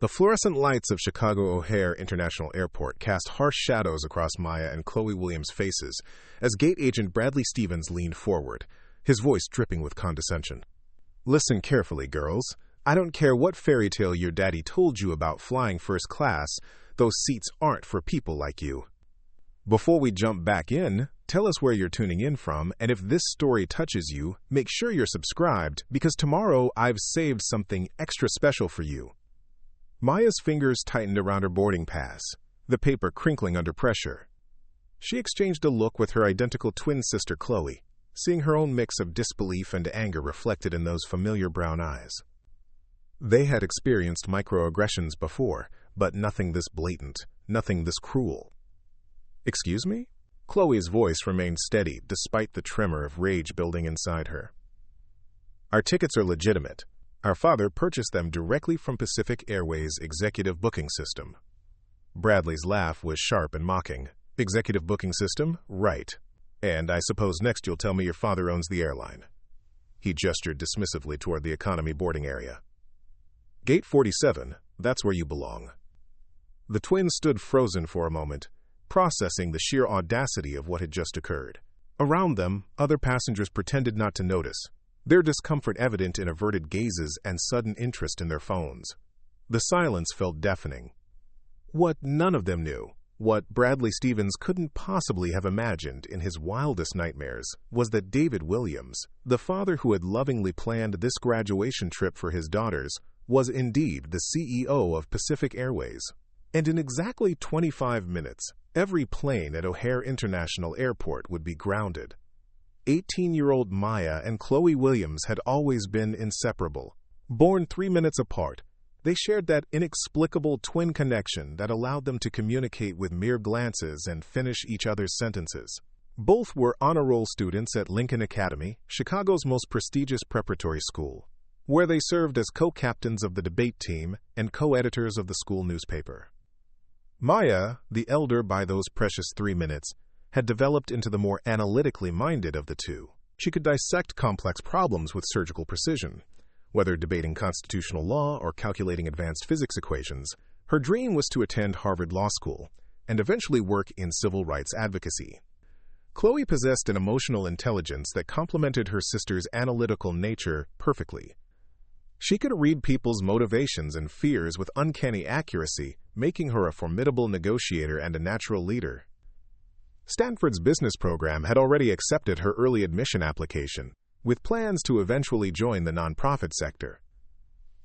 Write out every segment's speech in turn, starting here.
The fluorescent lights of Chicago O'Hare International Airport cast harsh shadows across Maya and Chloe Williams' faces as gate agent Bradley Stevens leaned forward, his voice dripping with condescension. "Listen carefully, girls. I don't care what fairy tale your daddy told you about flying first class, those seats aren't for people like you. Before we jump back in, tell us where you're tuning in from, and if this story touches you, make sure you're subscribed, because tomorrow I've saved something extra special for you." Maya's fingers tightened around her boarding pass, the paper crinkling under pressure. She exchanged a look with her identical twin sister Chloe, seeing her own mix of disbelief and anger reflected in those familiar brown eyes. They had experienced microaggressions before, but nothing this blatant, nothing this cruel. "Excuse me?" Chloe's voice remained steady despite the tremor of rage building inside her. "Our tickets are legitimate. Our father purchased them directly from Pacific Airways' executive booking system." Bradley's laugh was sharp and mocking. "Executive booking system? Right. And I suppose next you'll tell me your father owns the airline." He gestured dismissively toward the economy boarding area. "Gate 47, that's where you belong." The twins stood frozen for a moment, processing the sheer audacity of what had just occurred. Around them, other passengers pretended not to notice, their discomfort evident in averted gazes and sudden interest in their phones. The silence felt deafening. What none of them knew, what Bradley Stevens couldn't possibly have imagined in his wildest nightmares, was that David Williams, the father who had lovingly planned this graduation trip for his daughters, was indeed the CEO of Pacific Airways. And in exactly 25 minutes, every plane at O'Hare International Airport would be grounded. 18-year-old Maya and Chloe Williams had always been inseparable. Born 3 minutes apart, they shared that inexplicable twin connection that allowed them to communicate with mere glances and finish each other's sentences. Both were honor roll students at Lincoln Academy, Chicago's most prestigious preparatory school, where they served as co-captains of the debate team and co-editors of the school newspaper. Maya, the elder by those precious 3 minutes, had developed into the more analytically minded of the two. She could dissect complex problems with surgical precision. Whether debating constitutional law or calculating advanced physics equations, her dream was to attend Harvard Law School and eventually work in civil rights advocacy. Chloe possessed an emotional intelligence that complemented her sister's analytical nature perfectly. She could read people's motivations and fears with uncanny accuracy, making her a formidable negotiator and a natural leader. Stanford's business program had already accepted her early admission application, with plans to eventually join the nonprofit sector.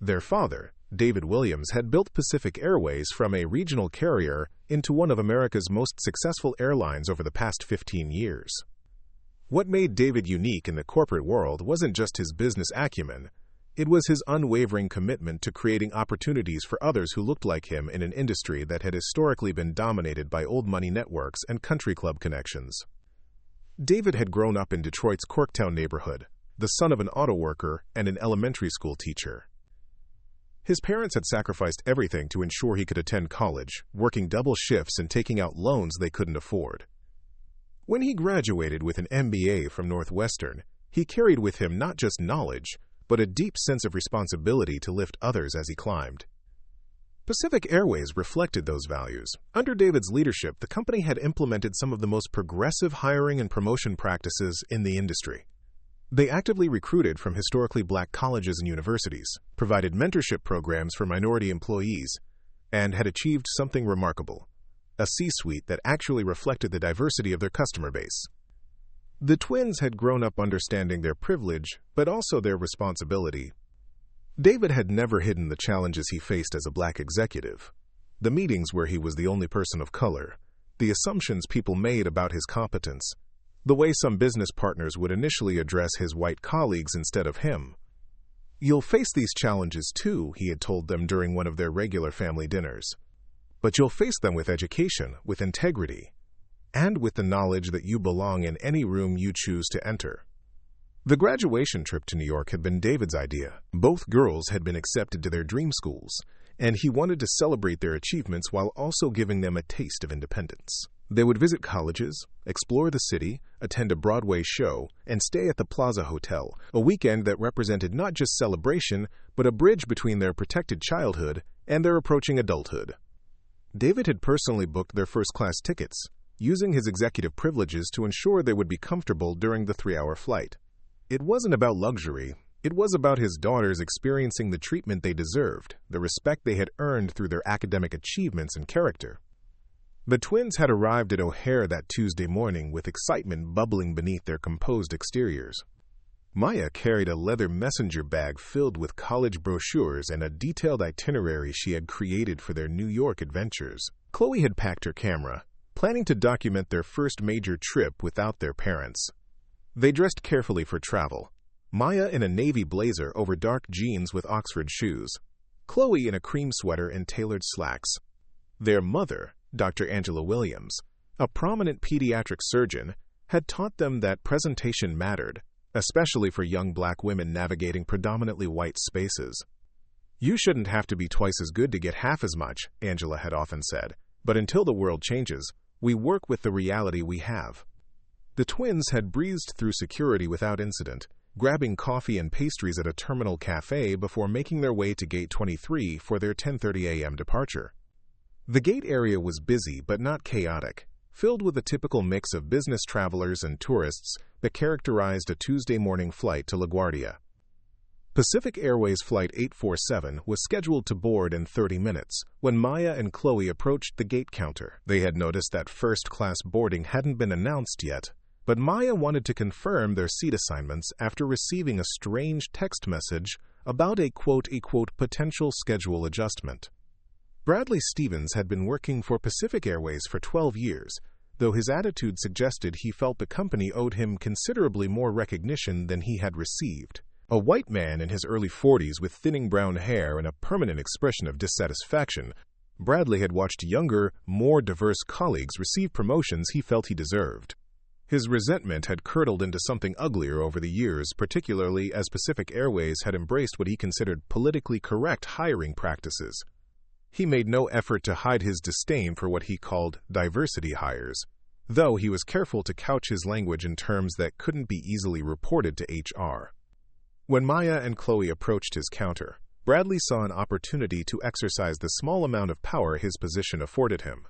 Their father, David Williams, had built Pacific Airways from a regional carrier into one of America's most successful airlines over the past 15 years. What made David unique in the corporate world wasn't just his business acumen. It was his unwavering commitment to creating opportunities for others who looked like him in an industry that had historically been dominated by old money networks and country club connections. David had grown up in Detroit's Corktown neighborhood, the son of an auto worker and an elementary school teacher. His parents had sacrificed everything to ensure he could attend college, working double shifts and taking out loans they couldn't afford. When he graduated with an MBA from Northwestern, he carried with him not just knowledge, but a deep sense of responsibility to lift others as he climbed. Pacific Airways reflected those values. Under David's leadership, the company had implemented some of the most progressive hiring and promotion practices in the industry. They actively recruited from historically black colleges and universities, provided mentorship programs for minority employees, and had achieved something remarkable: a C-suite that actually reflected the diversity of their customer base. The twins had grown up understanding their privilege, but also their responsibility. David had never hidden the challenges he faced as a black executive. The meetings where he was the only person of color, the assumptions people made about his competence, the way some business partners would initially address his white colleagues instead of him. "You'll face these challenges too," he had told them during one of their regular family dinners. "But you'll face them with education, with integrity, and with the knowledge that you belong in any room you choose to enter." The graduation trip to New York had been David's idea. Both girls had been accepted to their dream schools, and he wanted to celebrate their achievements while also giving them a taste of independence. They would visit colleges, explore the city, attend a Broadway show, and stay at the Plaza Hotel, a weekend that represented not just celebration, but a bridge between their protected childhood and they're approaching adulthood. David had personally booked their first-class tickets, using his executive privileges to ensure they would be comfortable during the 3-hour flight. It wasn't about luxury. It was about his daughters experiencing the treatment they deserved, the respect they had earned through their academic achievements and character. The twins had arrived at O'Hare that Tuesday morning with excitement bubbling beneath their composed exteriors. Maya carried a leather messenger bag filled with college brochures and a detailed itinerary she had created for their New York adventures. Chloe had packed her camera, planning to document their first major trip without their parents. They dressed carefully for travel, Maya in a navy blazer over dark jeans with Oxford shoes, Chloe in a cream sweater and tailored slacks. Their mother, Dr. Angela Williams, a prominent pediatric surgeon, had taught them that presentation mattered, especially for young black women navigating predominantly white spaces. "You shouldn't have to be twice as good to get half as much," Angela had often said, "but until the world changes, we work with the reality we have." The twins had breezed through security without incident, grabbing coffee and pastries at a terminal cafe before making their way to Gate 23 for their 10:30 a.m. departure. The gate area was busy but not chaotic, filled with a typical mix of business travelers and tourists that characterized a Tuesday morning flight to LaGuardia. Pacific Airways Flight 847 was scheduled to board in 30 minutes when Maya and Chloe approached the gate counter. They had noticed that first-class boarding hadn't been announced yet, but Maya wanted to confirm their seat assignments after receiving a strange text message about a quote-unquote potential schedule adjustment. Bradley Stevens had been working for Pacific Airways for 12 years, though his attitude suggested he felt the company owed him considerably more recognition than he had received. A white man in his early 40s with thinning brown hair and a permanent expression of dissatisfaction, Bradley had watched younger, more diverse colleagues receive promotions he felt he deserved. His resentment had curdled into something uglier over the years, particularly as Pacific Airways had embraced what he considered politically correct hiring practices. He made no effort to hide his disdain for what he called diversity hires, though he was careful to couch his language in terms that couldn't be easily reported to HR. When Maya and Chloe approached his counter, Bradley saw an opportunity to exercise the small amount of power his position afforded him.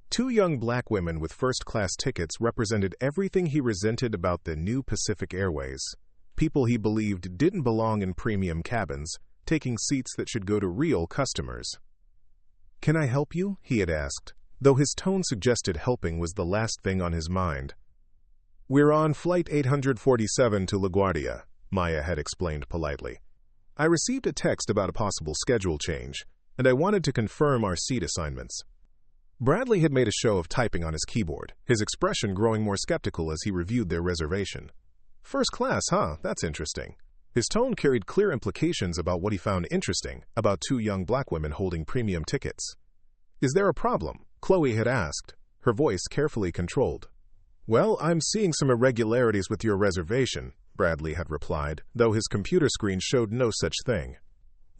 Two young black women with first-class tickets represented everything he resented about the new Pacific Airways. People he believed didn't belong in premium cabins, taking seats that should go to real customers. "Can I help you?" he had asked, though his tone suggested helping was the last thing on his mind. "We're on Flight 847 to LaGuardia," Maya had explained politely. "I received a text about a possible schedule change, and I wanted to confirm our seat assignments." Bradley had made a show of typing on his keyboard, his expression growing more skeptical as he reviewed their reservation. "First class, huh? That's interesting." His tone carried clear implications about what he found interesting about two young black women holding premium tickets. "Is there a problem?" Chloe had asked, her voice carefully controlled. "Well, I'm seeing some irregularities with your reservation," Bradley had replied, though his computer screen showed no such thing.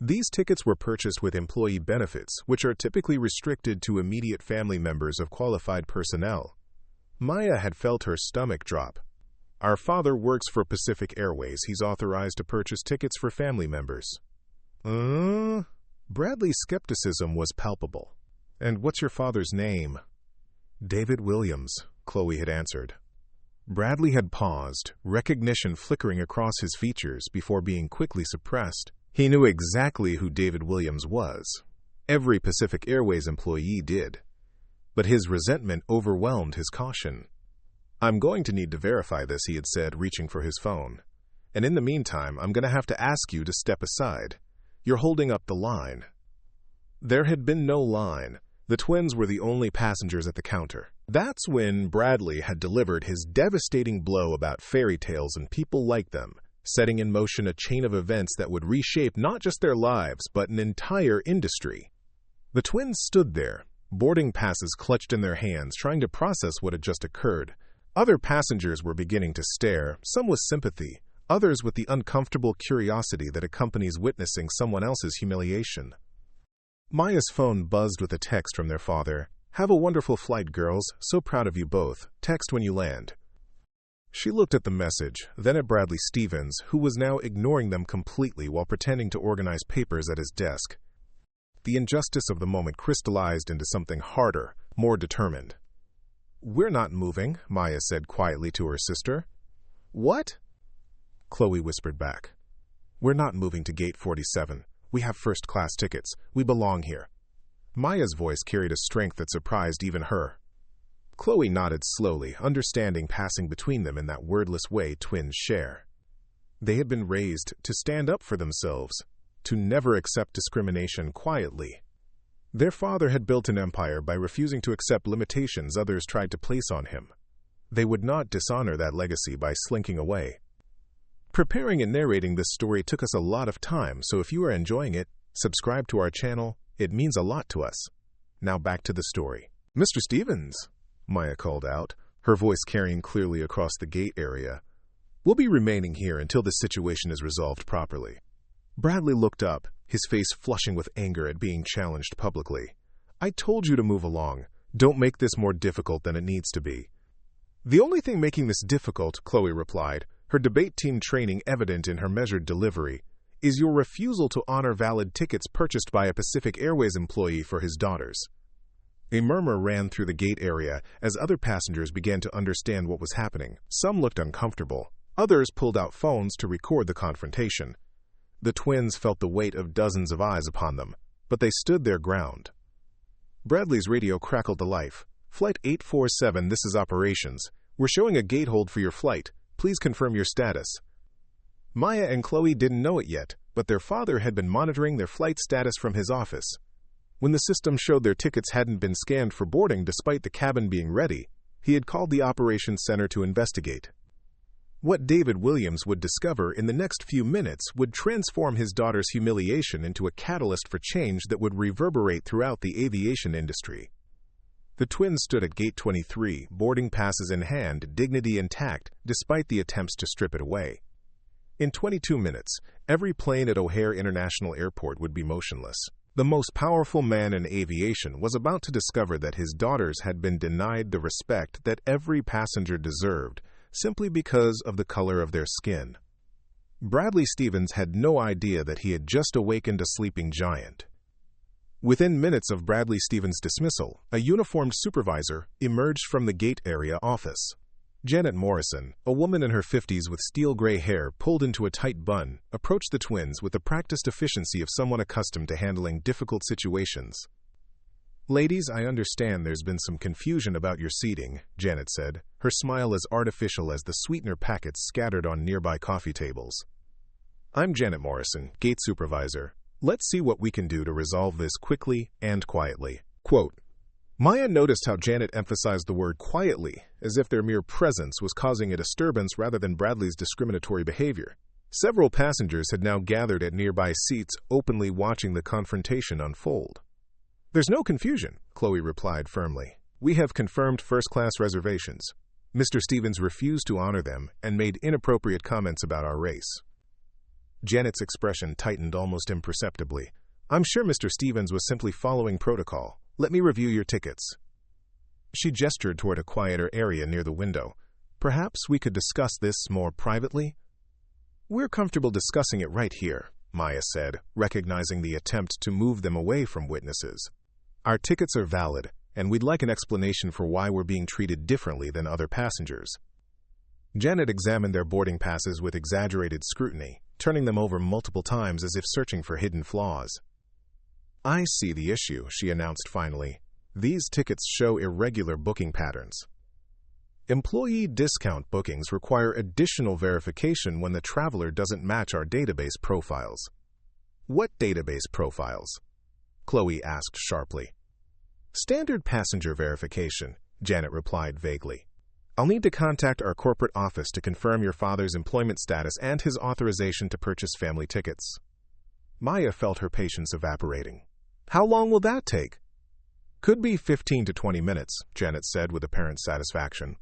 These tickets were purchased with employee benefits, which are typically restricted to immediate family members of qualified personnel. Maya had felt her stomach drop. "Our father works for Pacific Airways. He's authorized to purchase tickets for family members." Bradley's skepticism was palpable. "And what's your father's name?" "David Williams," Chloe had answered. Bradley had paused, recognition flickering across his features before being quickly suppressed. He knew exactly who David Williams was. Every Pacific Airways employee did. But his resentment overwhelmed his caution. "I'm going to need to verify this," he had said, reaching for his phone. "And in the meantime, I'm going to have to ask you to step aside. You're holding up the line." There had been no line. The twins were the only passengers at the counter. That's when Bradley had delivered his devastating blow about fairy tales and people like them, setting in motion a chain of events that would reshape not just their lives, but an entire industry. The twins stood there, boarding passes clutched in their hands, trying to process what had just occurred. Other passengers were beginning to stare, some with sympathy, others with the uncomfortable curiosity that accompanies witnessing someone else's humiliation. Maya's phone buzzed with a text from their father. "Have a wonderful flight, girls. So proud of you both. Text when you land." She looked at the message, then at Bradley Stevens, who was now ignoring them completely while pretending to organize papers at his desk. The injustice of the moment crystallized into something harder, more determined. "We're not moving," Maya said quietly to her sister. "What?" Chloe whispered back. "We're not moving to Gate 47. We have first-class tickets. We belong here." Maya's voice carried a strength that surprised even her. Chloe nodded slowly, understanding passing between them in that wordless way twins share. They had been raised to stand up for themselves, to never accept discrimination quietly. Their father had built an empire by refusing to accept limitations others tried to place on him. They would not dishonor that legacy by slinking away. Preparing and narrating this story took us a lot of time, so if you are enjoying it, subscribe to our channel. It means a lot to us. Now back to the story. "Mr. Stevens," Maya called out, her voice carrying clearly across the gate area. "We'll be remaining here until the situation is resolved properly." Bradley looked up, his face flushing with anger at being challenged publicly. "I told you to move along. Don't make this more difficult than it needs to be." "The only thing making this difficult," Chloe replied, her debate team training evident in her measured delivery, "is your refusal to honor valid tickets purchased by a Pacific Airways employee for his daughters." A murmur ran through the gate area as other passengers began to understand what was happening. Some looked uncomfortable. Others pulled out phones to record the confrontation. The twins felt the weight of dozens of eyes upon them, but they stood their ground. Bradley's radio crackled to life. "Flight 847, this is operations. We're showing a gate hold for your flight. Please confirm your status." Maya and Chloe didn't know it yet, but their father had been monitoring their flight status from his office. When the system showed their tickets hadn't been scanned for boarding despite the cabin being ready, he had called the operations center to investigate. What David Williams would discover in the next few minutes would transform his daughter's humiliation into a catalyst for change that would reverberate throughout the aviation industry. The twins stood at Gate 23, boarding passes in hand, dignity intact, despite the attempts to strip it away. In 22 minutes, every plane at O'Hare International Airport would be motionless. The most powerful man in aviation was about to discover that his daughters had been denied the respect that every passenger deserved, simply because of the color of their skin. Bradley Stevens had no idea that he had just awakened a sleeping giant. Within minutes of Bradley Stevens' dismissal, a uniformed supervisor emerged from the gate area office. Janet Morrison, a woman in her 50s with steel-gray hair pulled into a tight bun, approached the twins with the practiced efficiency of someone accustomed to handling difficult situations. "Ladies, I understand there's been some confusion about your seating," Janet said, her smile as artificial as the sweetener packets scattered on nearby coffee tables. "I'm Janet Morrison, gate supervisor. Let's see what we can do to resolve this quickly and quietly." Quote, Maya noticed how Janet emphasized the word quietly, as if their mere presence was causing a disturbance rather than Bradley's discriminatory behavior. Several passengers had now gathered at nearby seats, openly watching the confrontation unfold. "There's no confusion," Chloe replied firmly. "We have confirmed first-class reservations. Mr. Stevens refused to honor them and made inappropriate comments about our race." Janet's expression tightened almost imperceptibly. "I'm sure Mr. Stevens was simply following protocol. Let me review your tickets." She gestured toward a quieter area near the window. "Perhaps we could discuss this more privately?" "We're comfortable discussing it right here," Maya said, recognizing the attempt to move them away from witnesses. "Our tickets are valid, and we'd like an explanation for why we're being treated differently than other passengers." Janet examined their boarding passes with exaggerated scrutiny, turning them over multiple times as if searching for hidden flaws. "I see the issue," she announced finally. "These tickets show irregular booking patterns. Employee discount bookings require additional verification when the traveler doesn't match our database profiles." "What database profiles?" Chloe asked sharply. "Standard passenger verification," Janet replied vaguely. "I'll need to contact our corporate office to confirm your father's employment status and his authorization to purchase family tickets." Maya felt her patience evaporating. "How long will that take?" "Could be 15 to 20 minutes, Janet said with apparent satisfaction.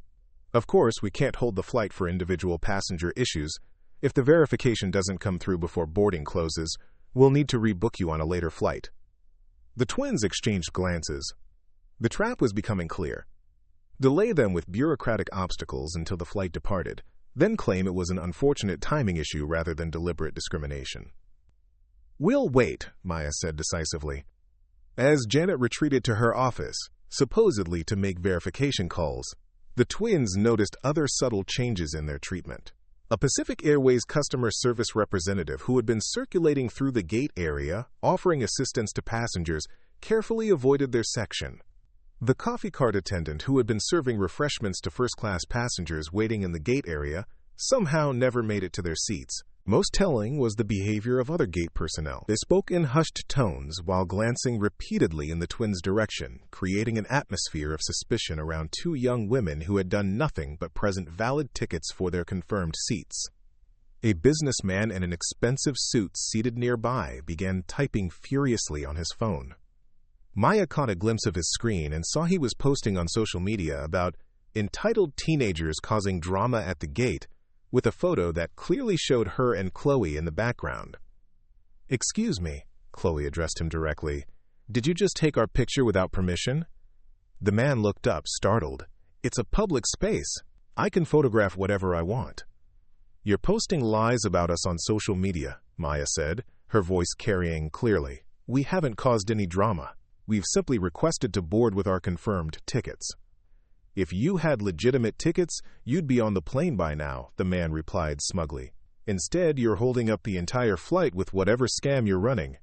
"Of course, we can't hold the flight for individual passenger issues. If the verification doesn't come through before boarding closes, we'll need to rebook you on a later flight." The twins exchanged glances. The trap was becoming clear. Delay them with bureaucratic obstacles until the flight departed, then claim it was an unfortunate timing issue rather than deliberate discrimination. "We'll wait," Maya said decisively. as Janet retreated to her office, supposedly to make verification calls. The twins noticed other subtle changes in their treatment. A Pacific Airways customer service representative who had been circulating through the gate area, offering assistance to passengers, carefully avoided their section. The coffee cart attendant who had been serving refreshments to first-class passengers waiting in the gate area somehow never made it to their seats. Most telling was the behavior of other gate personnel. They spoke in hushed tones while glancing repeatedly in the twins' direction, creating an atmosphere of suspicion around two young women who had done nothing but present valid tickets for their confirmed seats. A businessman in an expensive suit seated nearby began typing furiously on his phone. Maya caught a glimpse of his screen and saw he was posting on social media about entitled teenagers causing drama at the gate, with a photo that clearly showed her and Chloe in the background. "Excuse me," Chloe addressed him directly. "Did you just take our picture without permission?" The man looked up, startled. "It's a public space. I can photograph whatever I want." "You're posting lies about us on social media," Maya said, her voice carrying clearly. "We haven't caused any drama. We've simply requested to board with our confirmed tickets." "If you had legitimate tickets, you'd be on the plane by now," the man replied smugly. "Instead, you're holding up the entire flight with whatever scam you're running."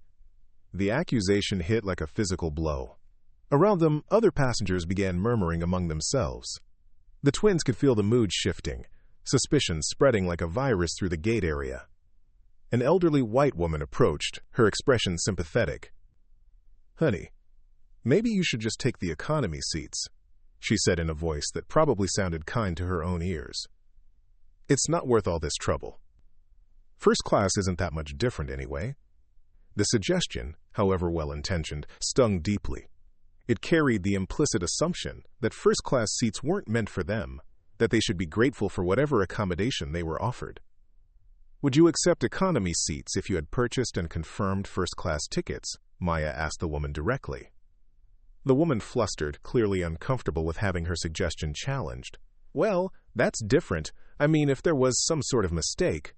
The accusation hit like a physical blow. Around them, other passengers began murmuring among themselves. The twins could feel the mood shifting, suspicion spreading like a virus through the gate area. An elderly white woman approached, her expression sympathetic. "Honey, maybe you should just take the economy seats," she said in a voice that probably sounded kind to her own ears. "It's not worth all this trouble. First class isn't that much different anyway." The suggestion, however well-intentioned, stung deeply. It carried the implicit assumption that first-class seats weren't meant for them, that they should be grateful for whatever accommodation they were offered. "Would you accept economy seats if you had purchased and confirmed first-class tickets?" Maya asked the woman directly. The woman flustered, clearly uncomfortable with having her suggestion challenged. "Well, that's different. I mean, if there was some sort of mistake."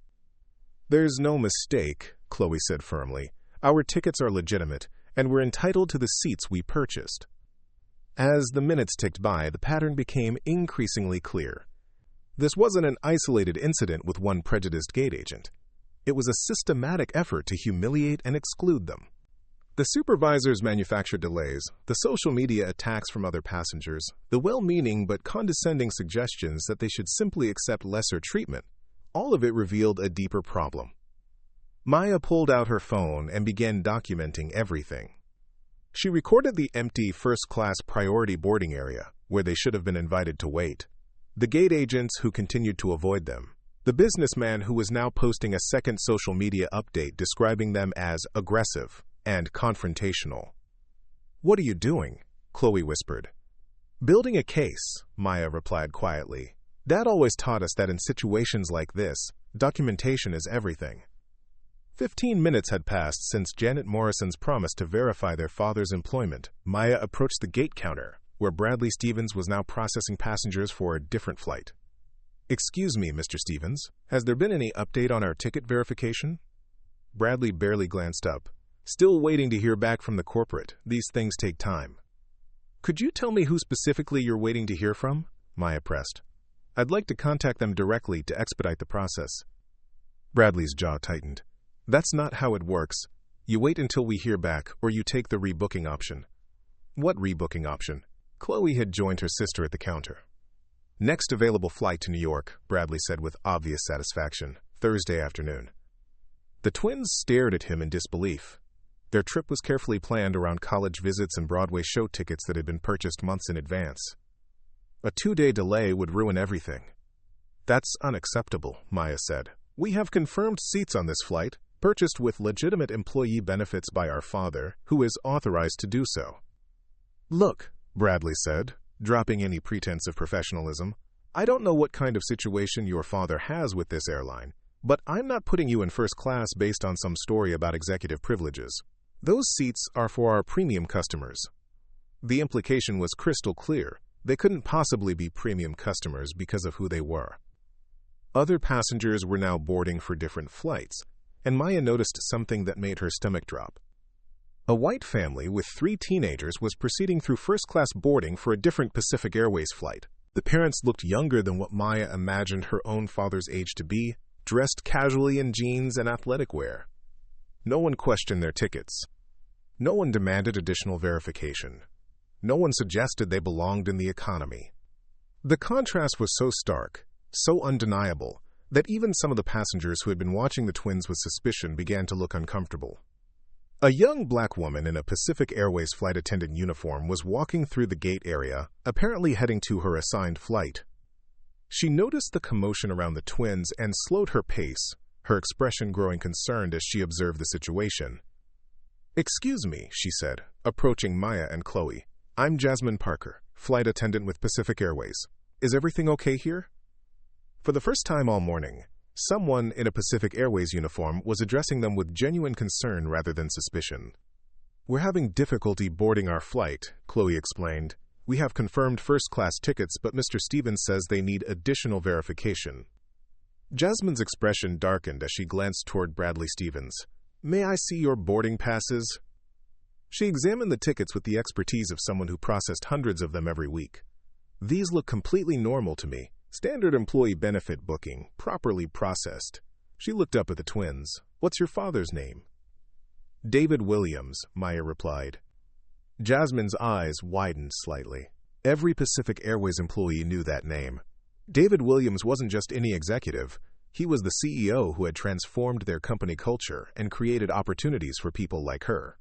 "There's no mistake," Chloe said firmly. "Our tickets are legitimate, and we're entitled to the seats we purchased." As the minutes ticked by, the pattern became increasingly clear. This wasn't an isolated incident with one prejudiced gate agent. It was a systematic effort to humiliate and exclude them. The supervisors manufactured delays, the social media attacks from other passengers, the well-meaning but condescending suggestions that they should simply accept lesser treatment. All of it revealed a deeper problem. Maya pulled out her phone and began documenting everything. She recorded the empty first-class priority boarding area, where they should have been invited to wait, the gate agents who continued to avoid them, the businessman who was now posting a second social media update describing them as aggressive and confrontational. "What are you doing?" Chloe whispered. "Building a case," Maya replied quietly. "Dad always taught us that in situations like this, documentation is everything." 15 minutes had passed since Janet Morrison's promise to verify their father's employment. Maya approached the gate counter, where Bradley Stevens was now processing passengers for a different flight. "Excuse me, Mr. Stevens, has there been any update on our ticket verification?" Bradley barely glanced up. "Still waiting to hear back from the corporate. These things take time." "Could you tell me who specifically you're waiting to hear from?" Maya pressed. "I'd like to contact them directly to expedite the process." Bradley's jaw tightened. "That's not how it works. You wait until we hear back, or you take the rebooking option." "What rebooking option?" Chloe had joined her sister at the counter. "Next available flight to New York," Bradley said with obvious satisfaction. "Thursday afternoon." The twins stared at him in disbelief. Their trip was carefully planned around college visits and Broadway show tickets that had been purchased months in advance. A 2-day delay would ruin everything. "That's unacceptable," Maya said. "We have confirmed seats on this flight, purchased with legitimate employee benefits by our father, who is authorized to do so." "Look," Bradley said, dropping any pretense of professionalism, "I don't know what kind of situation your father has with this airline, but I'm not putting you in first class based on some story about executive privileges. Those seats are for our premium customers." The implication was crystal clear. They couldn't possibly be premium customers because of who they were. Other passengers were now boarding for different flights, and Maya noticed something that made her stomach drop. A white family with 3 teenagers was proceeding through first-class boarding for a different Pacific Airways flight. The parents looked younger than what Maya imagined her own father's age to be, dressed casually in jeans and athletic wear. No one questioned their tickets. No one demanded additional verification. No one suggested they belonged in the economy. The contrast was so stark, so undeniable, that even some of the passengers who had been watching the twins with suspicion began to look uncomfortable. A young black woman in a Pacific Airways flight attendant uniform was walking through the gate area, apparently heading to her assigned flight. She noticed the commotion around the twins and slowed her pace, her expression growing concerned as she observed the situation. "Excuse me," she said, approaching Maya and Chloe. "I'm Jasmine Parker, flight attendant with Pacific Airways. Is everything okay here?" For the first time all morning, someone in a Pacific Airways uniform was addressing them with genuine concern rather than suspicion. "We're having difficulty boarding our flight," Chloe explained. "We have confirmed first-class tickets, but Mr. Stevens says they need additional verification." Jasmine's expression darkened as she glanced toward Bradley Stevens. "May I see your boarding passes?" She examined the tickets with the expertise of someone who processed hundreds of them every week. "These look completely normal to me. Standard employee benefit booking, properly processed." She looked up at the twins. "What's your father's name?" "David Williams," Maya replied. Jasmine's eyes widened slightly. Every Pacific Airways employee knew that name. David Williams wasn't just any executive. He was the CEO who had transformed their company culture and created opportunities for people like her.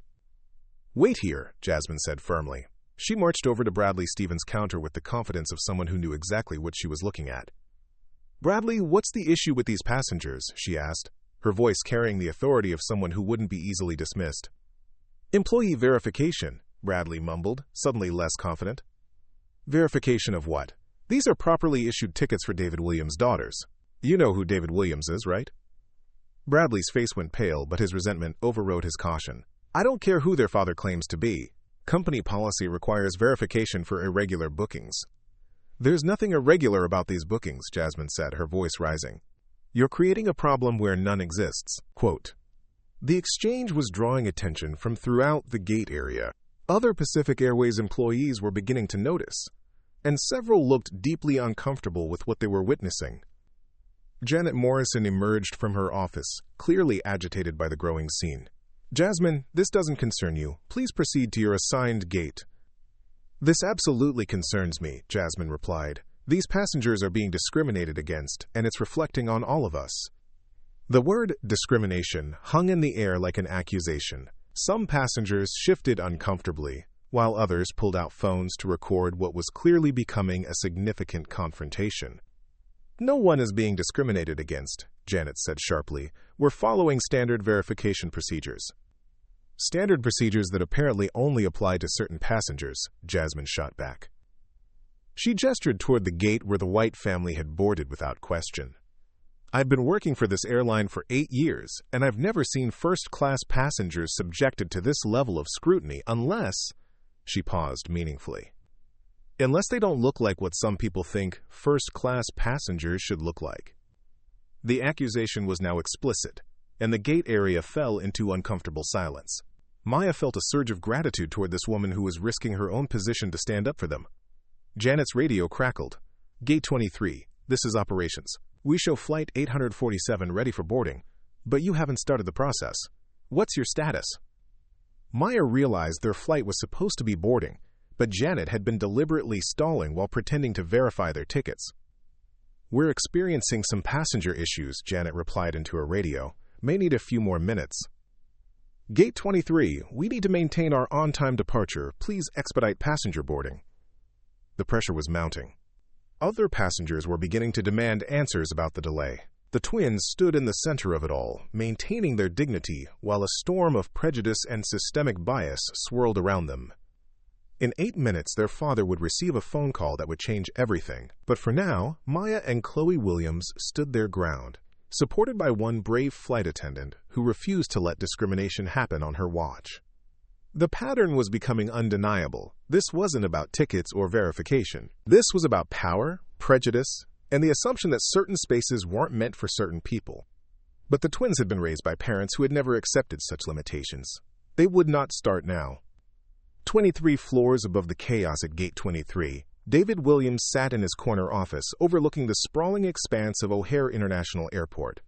"Wait here," Jasmine said firmly. She marched over to Bradley Stevens' counter with the confidence of someone who knew exactly what she was looking at. "Bradley, what's the issue with these passengers?" she asked, her voice carrying the authority of someone who wouldn't be easily dismissed. "Employee verification," Bradley mumbled, suddenly less confident. "Verification of what? These are properly issued tickets for David Williams' daughters. You know who David Williams is, right?" Bradley's face went pale, but his resentment overrode his caution. "I don't care who their father claims to be. Company policy requires verification for irregular bookings." "There's nothing irregular about these bookings," Jasmine said, her voice rising. "You're creating a problem where none exists." Quote, the exchange was drawing attention from throughout the gate area. Other Pacific Airways employees were beginning to notice, and several looked deeply uncomfortable with what they were witnessing. Janet Morrison emerged from her office, clearly agitated by the growing scene. "Jasmine, this doesn't concern you. Please proceed to your assigned gate." "This absolutely concerns me," Jasmine replied. "These passengers are being discriminated against, and it's reflecting on all of us." The word discrimination hung in the air like an accusation. Some passengers shifted uncomfortably, while others pulled out phones to record what was clearly becoming a significant confrontation. "No one is being discriminated against," Janet said sharply. "We're following standard verification procedures." "Standard procedures that apparently only apply to certain passengers," Jasmine shot back. She gestured toward the gate where the white family had boarded without question. "I've been working for this airline for 8 years, and I've never seen first-class passengers subjected to this level of scrutiny unless—" She paused meaningfully. "Unless they don't look like what some people think first-class passengers should look like." The accusation was now explicit, and the gate area fell into uncomfortable silence. Maya felt a surge of gratitude toward this woman who was risking her own position to stand up for them. Janet's radio crackled. "Gate 23, this is operations. We show Flight 847 ready for boarding, but you haven't started the process. What's your status?" Maya realized their flight was supposed to be boarding, but Janet had been deliberately stalling while pretending to verify their tickets. "We're experiencing some passenger issues," Janet replied into her radio. "May need a few more minutes." "Gate 23, we need to maintain our on-time departure. Please expedite passenger boarding." The pressure was mounting. Other passengers were beginning to demand answers about the delay. The twins stood in the center of it all, maintaining their dignity, while a storm of prejudice and systemic bias swirled around them. In 8 minutes, their father would receive a phone call that would change everything. But for now, Maya and Chloe Williams stood their ground, supported by one brave flight attendant who refused to let discrimination happen on her watch. The pattern was becoming undeniable. This wasn't about tickets or verification. This was about power, prejudice, and the assumption that certain spaces weren't meant for certain people. But the twins had been raised by parents who had never accepted such limitations. They would not start now. 23 floors above the chaos at Gate 23, David Williams sat in his corner office overlooking the sprawling expanse of O'Hare International Airport.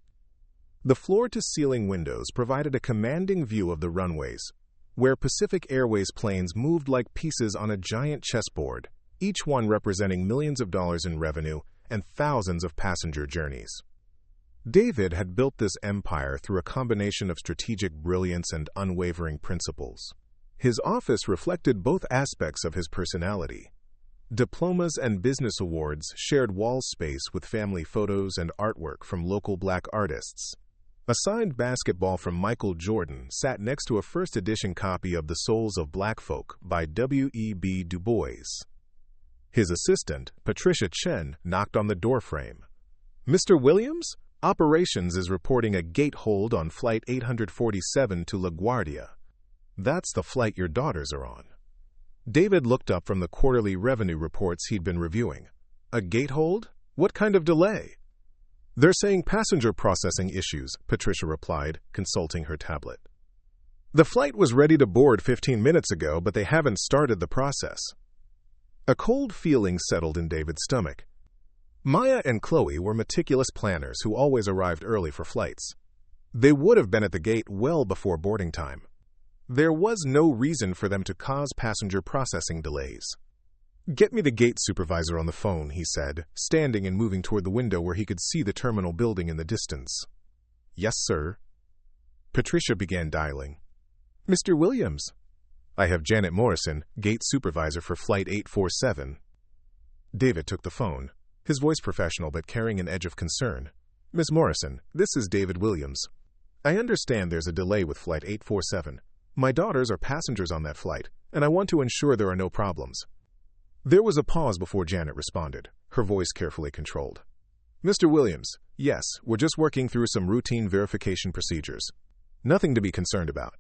The floor-to-ceiling windows provided a commanding view of the runways, where Pacific Airways planes moved like pieces on a giant chessboard, each one representing millions of dollars in revenue and thousands of passenger journeys. David had built this empire through a combination of strategic brilliance and unwavering principles. His office reflected both aspects of his personality. Diplomas and business awards shared wall space with family photos and artwork from local black artists. A signed basketball from Michael Jordan sat next to a first-edition copy of The Souls of Black Folk by W.E.B. Du Bois. His assistant, Patricia Chen, knocked on the doorframe. "Mr. Williams? Operations is reporting a gate hold on Flight 847 to LaGuardia. That's the flight your daughters are on." David looked up from the quarterly revenue reports he'd been reviewing. "A gate hold? What kind of delay?" "They're saying passenger processing issues," Patricia replied, consulting her tablet. "The flight was ready to board 15 minutes ago, but they haven't started the process." A cold feeling settled in David's stomach. Maya and Chloe were meticulous planners who always arrived early for flights. They would have been at the gate well before boarding time. There was no reason for them to cause passenger processing delays. "Get me the gate supervisor on the phone," he said, standing and moving toward the window where he could see the terminal building in the distance. "Yes, sir." Patricia began dialing. "Mr. Williams." "I have Janet Morrison, gate supervisor for Flight 847. David took the phone, his voice professional but carrying an edge of concern. "Ms. Morrison, this is David Williams. I understand there's a delay with Flight 847. My daughters are passengers on that flight, and I want to ensure there are no problems." There was a pause before Janet responded, her voice carefully controlled. "Mr. Williams, yes, we're just working through some routine verification procedures. Nothing to be concerned about."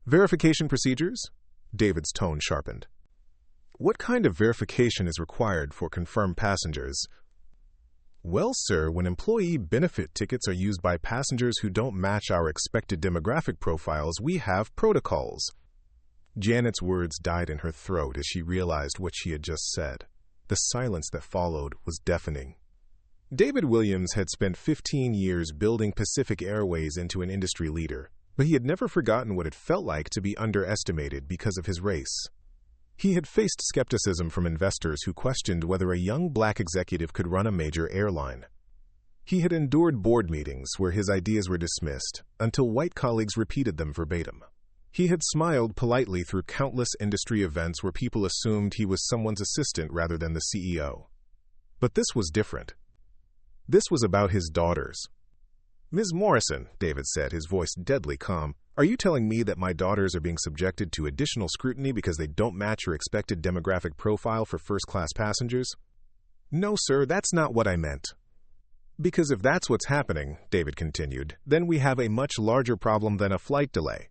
"Verification procedures?" David's tone sharpened. "What kind of verification is required for confirmed passengers?" "Well, sir, when employee benefit tickets are used by passengers who don't match our expected demographic profiles, we have protocols." Janet's words died in her throat as she realized what she had just said. The silence that followed was deafening. David Williams had spent 15 years building Pacific Airways into an industry leader, but he had never forgotten what it felt like to be underestimated because of his race. He had faced skepticism from investors who questioned whether a young black executive could run a major airline. He had endured board meetings where his ideas were dismissed until white colleagues repeated them verbatim. He had smiled politely through countless industry events where people assumed he was someone's assistant rather than the CEO. But this was different. This was about his daughters. "Ms. Morrison," David said, his voice deadly calm, "are you telling me that my daughters are being subjected to additional scrutiny because they don't match your expected demographic profile for first-class passengers?" "No, sir, that's not what I meant." "Because if that's what's happening," David continued, "then we have a much larger problem than a flight delay."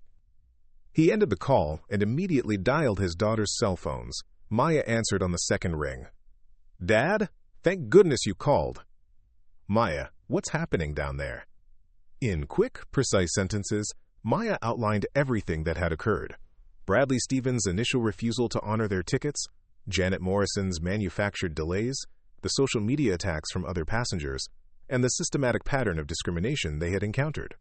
He ended the call and immediately dialed his daughter's cell phones. Maya answered on the second ring. "Dad? Thank goodness you called." "Maya, what's happening down there?" In quick, precise sentences, Maya outlined everything that had occurred. Bradley Stevens' initial refusal to honor their tickets, Janet Morrison's manufactured delays, the social media attacks from other passengers, and the systematic pattern of discrimination they had encountered.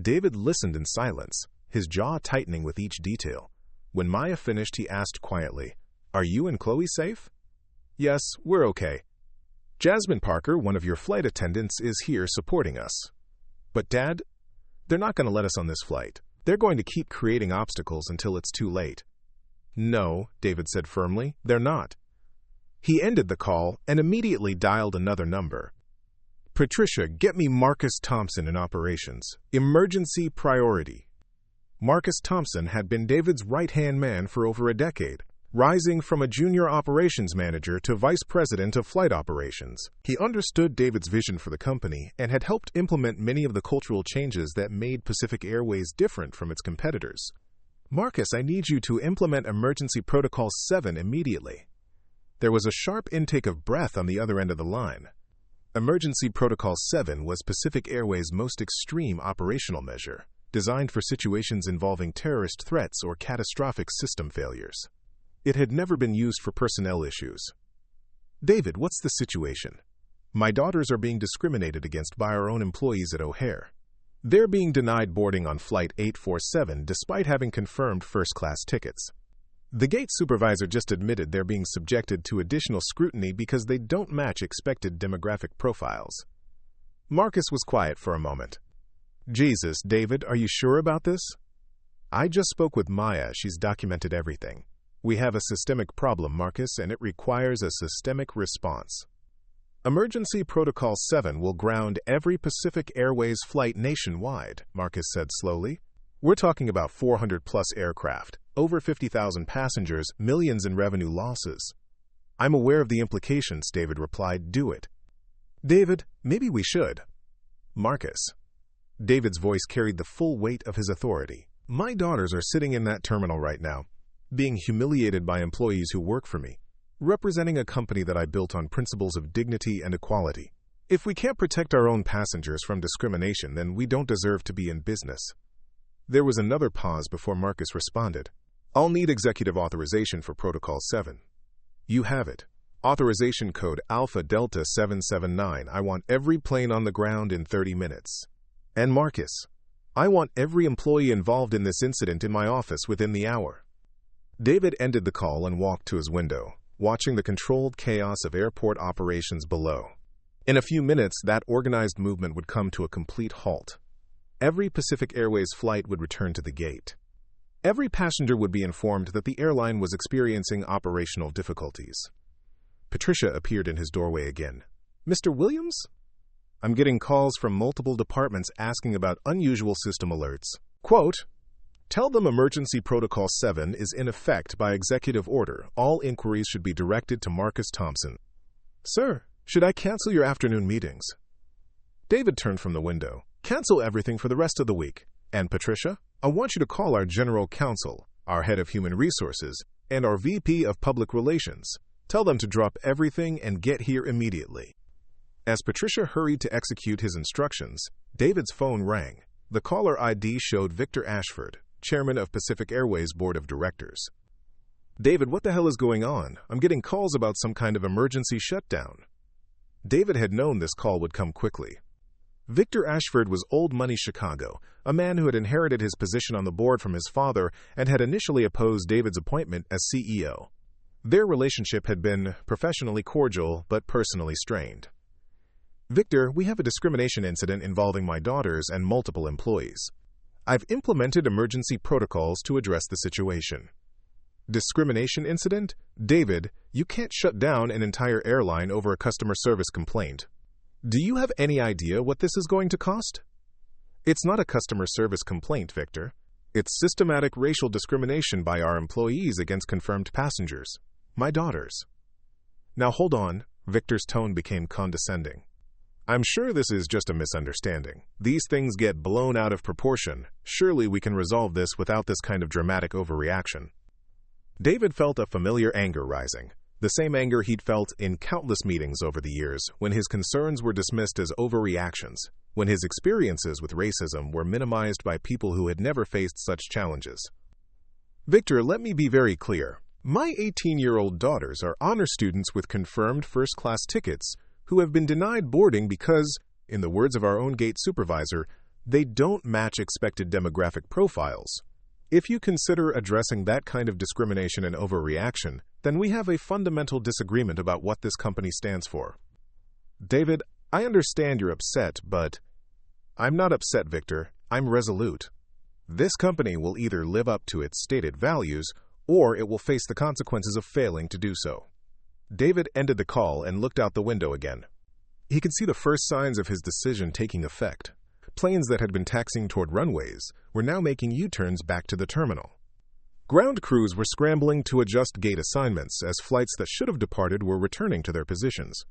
David listened in silence, his jaw tightening with each detail. When Maya finished, he asked quietly, "Are you and Chloe safe?" "Yes, we're okay. Jasmine Parker, one of your flight attendants, is here supporting us." "But Dad, they're not going to let us on this flight. They're going to keep creating obstacles until it's too late." "No," David said firmly, "they're not." He ended the call and immediately dialed another number. "Patricia, get me Marcus Thompson in operations. Emergency priority." Marcus Thompson had been David's right-hand man for over a decade, rising from a junior operations manager to vice president of flight operations. He understood David's vision for the company and had helped implement many of the cultural changes that made Pacific Airways different from its competitors. "Marcus, I need you to implement Emergency Protocol 7 immediately." There was a sharp intake of breath on the other end of the line. Emergency Protocol 7 was Pacific Airways' most extreme operational measure, designed for situations involving terrorist threats or catastrophic system failures. It had never been used for personnel issues. "David, what's the situation? My daughters are being discriminated against by our own employees at O'Hare. They're being denied boarding on Flight 847 despite having confirmed first-class tickets. The gate supervisor just admitted they're being subjected to additional scrutiny because they don't match expected demographic profiles." Marcus was quiet for a moment. "Jesus, David, are you sure about this?" "I just spoke with Maya. She's documented everything. We have a systemic problem, Marcus, and it requires a systemic response. Emergency Protocol 7 will ground every Pacific Airways flight nationwide," Marcus said slowly. "We're talking about 400-plus aircraft, over 50,000 passengers, millions in revenue losses." "I'm aware of the implications," David replied. "Do it." "David, maybe we should." "Marcus." David's voice carried the full weight of his authority. "My daughters are sitting in that terminal right now, being humiliated by employees who work for me, representing a company that I built on principles of dignity and equality. If we can't protect our own passengers from discrimination, then we don't deserve to be in business." There was another pause before Marcus responded. "I'll need executive authorization for Protocol 7. You have it. Authorization code Alpha Delta 779. I want every plane on the ground in 30 minutes. And Marcus, I want every employee involved in this incident in my office within the hour." David ended the call and walked to his window, watching the controlled chaos of airport operations below. In a few minutes, that organized movement would come to a complete halt. Every Pacific Airways flight would return to the gate. Every passenger would be informed that the airline was experiencing operational difficulties. Patricia appeared in his doorway again. "Mr. Williams?" "I'm getting calls from multiple departments asking about unusual system alerts. Quote, tell them Emergency Protocol 7 is in effect by executive order. All inquiries should be directed to Marcus Thompson." "Sir, should I cancel your afternoon meetings?" David turned from the window. "Cancel everything for the rest of the week. And Patricia, I want you to call our general counsel, our head of human resources, and our VP of public relations. Tell them to drop everything and get here immediately." As Patricia hurried to execute his instructions, David's phone rang. The caller ID showed Victor Ashford, chairman of Pacific Airways Board of Directors. "David, what the hell is going on? I'm getting calls about some kind of emergency shutdown." David had known this call would come quickly. Victor Ashford was old money Chicago, a man who had inherited his position on the board from his father and had initially opposed David's appointment as CEO. Their relationship had been professionally cordial but personally strained. "Victor, we have a discrimination incident involving my daughters and multiple employees. I've implemented emergency protocols to address the situation." "Discrimination incident? David, you can't shut down an entire airline over a customer service complaint. Do you have any idea what this is going to cost?" "It's not a customer service complaint, Victor. It's systematic racial discrimination by our employees against confirmed passengers, my daughters." "Now hold on," Victor's tone became condescending. "I'm sure this is just a misunderstanding. These things get blown out of proportion. Surely we can resolve this without this kind of dramatic overreaction." David felt a familiar anger rising, the same anger he'd felt in countless meetings over the years when his concerns were dismissed as overreactions, when his experiences with racism were minimized by people who had never faced such challenges. "Victor, let me be very clear. My 18-year-old daughters are honor students with confirmed first-class tickets who have been denied boarding because, in the words of our own gate supervisor, they don't match expected demographic profiles. If you consider addressing that kind of discrimination and overreaction, then we have a fundamental disagreement about what this company stands for." "David, I understand you're upset, but..." "I'm not upset, Victor. I'm resolute. This company will either live up to its stated values, or it will face the consequences of failing to do so." David ended the call and looked out the window again. He could see the first signs of his decision taking effect. Planes that had been taxiing toward runways were now making U-turns back to the terminal. Ground crews were scrambling to adjust gate assignments as flights that should have departed were returning to their positions.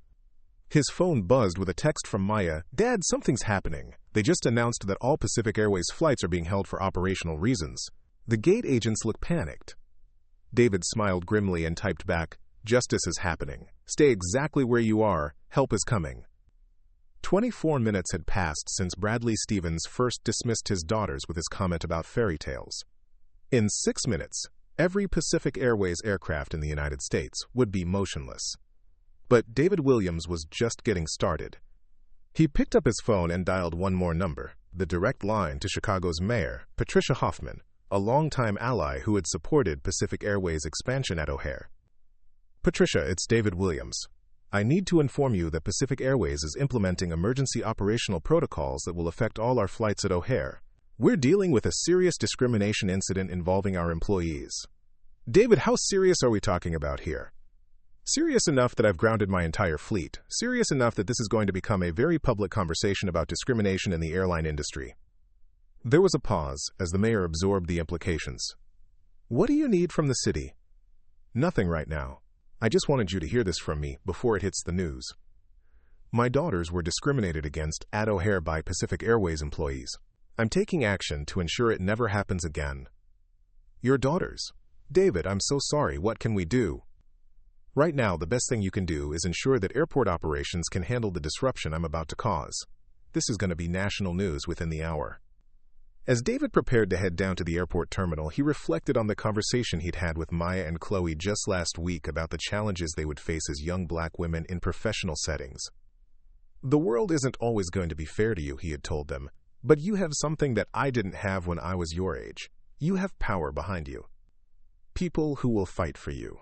His phone buzzed with a text from Maya. "Dad, something's happening. They just announced that all Pacific Airways flights are being held for operational reasons." The gate agents looked panicked. David smiled grimly and typed back, "Justice is happening. Stay exactly where you are. Help is coming." 24 minutes had passed since Bradley Stevens first dismissed his daughters with his comment about fairy tales. In 6 minutes, every Pacific Airways aircraft in the United States would be motionless. But David Williams was just getting started. He picked up his phone and dialed one more number, the direct line to Chicago's mayor, Patricia Hoffman, a longtime ally who had supported Pacific Airways' expansion at O'Hare. "Patricia, it's David Williams. I need to inform you that Pacific Airways is implementing emergency operational protocols that will affect all our flights at O'Hare. We're dealing with a serious discrimination incident involving our employees." "David, how serious are we talking about here?" "Serious enough that I've grounded my entire fleet. Serious enough that this is going to become a very public conversation about discrimination in the airline industry." There was a pause as the mayor absorbed the implications. "What do you need from the city?" "Nothing right now. I just wanted you to hear this from me before it hits the news. My daughters were discriminated against at O'Hare by Pacific Airways employees. I'm taking action to ensure it never happens again." "Your daughters?" "David, I'm so sorry. What can we do?" "Right now, the best thing you can do is ensure that airport operations can handle the disruption I'm about to cause. This is going to be national news within the hour." As David prepared to head down to the airport terminal, he reflected on the conversation he'd had with Maya and Chloe just last week about the challenges they would face as young black women in professional settings. "The world isn't always going to be fair to you," he had told them, "but you have something that I didn't have when I was your age. You have power behind you. People who will fight for you.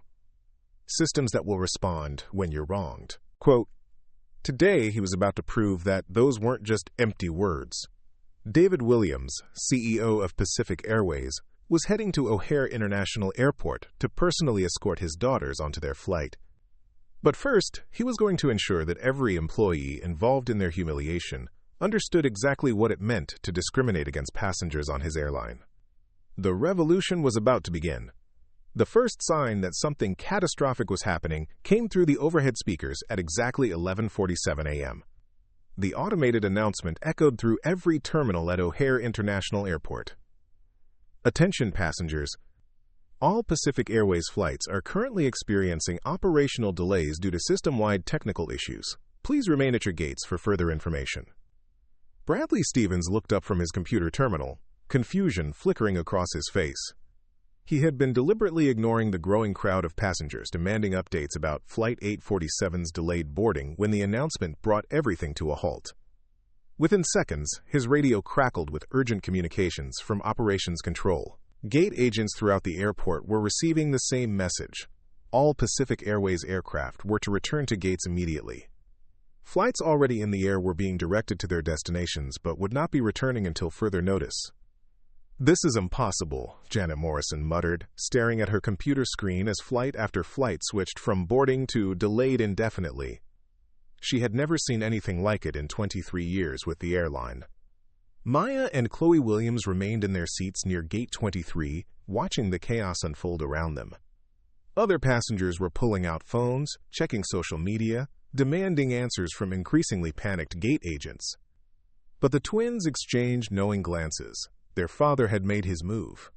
Systems that will respond when you're wronged." Quote, today he was about to prove that those weren't just empty words. David Williams, CEO of Pacific Airways, was heading to O'Hare International Airport to personally escort his daughters onto their flight. But first, he was going to ensure that every employee involved in their humiliation understood exactly what it meant to discriminate against passengers on his airline. The revolution was about to begin. The first sign that something catastrophic was happening came through the overhead speakers at exactly 11:47 a.m. The automated announcement echoed through every terminal at O'Hare International Airport. "Attention passengers. All Pacific Airways flights are currently experiencing operational delays due to system-wide technical issues. Please remain at your gates for further information." Bradley Stevens looked up from his computer terminal, confusion flickering across his face. He had been deliberately ignoring the growing crowd of passengers demanding updates about Flight 847's delayed boarding when the announcement brought everything to a halt. Within seconds, his radio crackled with urgent communications from Operations Control. Gate agents throughout the airport were receiving the same message. All Pacific Airways aircraft were to return to gates immediately. Flights already in the air were being directed to their destinations but would not be returning until further notice. "This is impossible," Janet Morrison muttered, staring at her computer screen as flight after flight switched from boarding to delayed indefinitely. She had never seen anything like it in 23 years with the airline. Maya and Chloe Williams remained in their seats near Gate 23, watching the chaos unfold around them. Other passengers were pulling out phones, checking social media, demanding answers from increasingly panicked gate agents. But the twins exchanged knowing glances. Their father had made his move.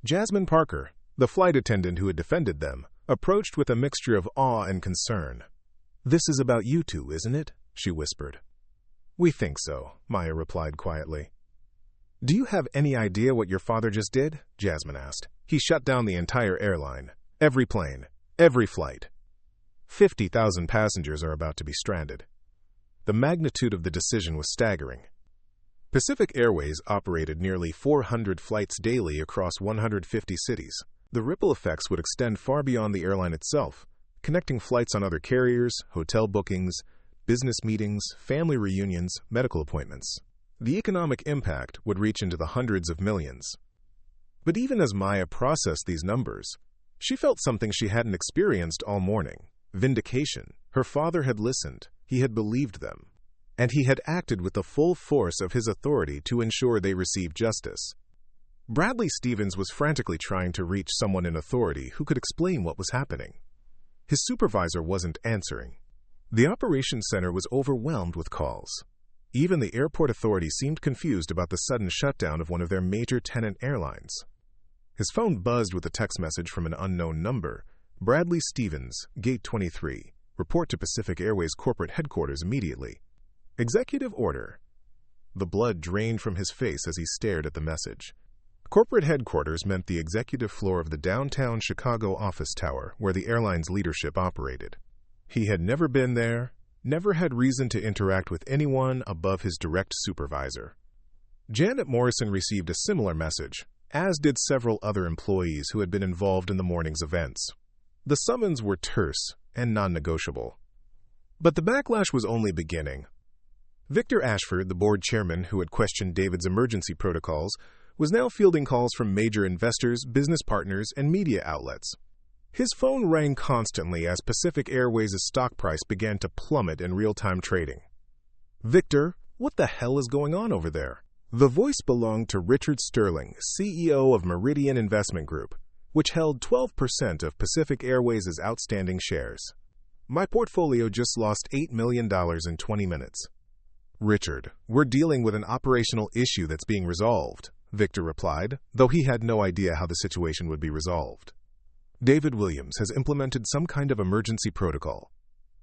Jasmine Parker, the flight attendant who had defended them, approached with a mixture of awe and concern. "This is about you two, isn't it?" she whispered. "We think so," Maya replied quietly. "Do you have any idea what your father just did?" Jasmine asked. "He shut down the entire airline. Every plane. Every flight. 50,000 passengers are about to be stranded." The magnitude of the decision was staggering. Pacific Airways operated nearly 400 flights daily across 150 cities. The ripple effects would extend far beyond the airline itself, connecting flights on other carriers, hotel bookings, business meetings, family reunions, medical appointments. The economic impact would reach into the hundreds of millions. But even as Maya processed these numbers, she felt something she hadn't experienced all morning. Vindication. Her father had listened. He had believed them. And he had acted with the full force of his authority to ensure they received justice. Bradley Stevens was frantically trying to reach someone in authority who could explain what was happening. His supervisor wasn't answering. The operations center was overwhelmed with calls. Even the airport authority seemed confused about the sudden shutdown of one of their major tenant airlines. His phone buzzed with a text message from an unknown number. "Bradley Stevens, Gate 23. Report to Pacific Airways corporate headquarters immediately." Executive order. The blood drained from his face as he stared at the message. Corporate headquarters meant the executive floor of the downtown Chicago office tower where the airline's leadership operated. He had never been there, never had reason to interact with anyone above his direct supervisor. Janet Morrison received a similar message, as did several other employees who had been involved in the morning's events. The summons were terse and non-negotiable. But the backlash was only beginning. Victor Ashford, the board chairman who had questioned David's emergency protocols, was now fielding calls from major investors, business partners, and media outlets. His phone rang constantly as Pacific Airways' stock price began to plummet in real-time trading. "Victor, what the hell is going on over there?" The voice belonged to Richard Sterling, CEO of Meridian Investment Group, which held 12% of Pacific Airways' outstanding shares. "My portfolio just lost $8 million in 20 minutes. "Richard, we're dealing with an operational issue that's being resolved," Victor replied, though he had no idea how the situation would be resolved. "David Williams has implemented some kind of emergency protocol."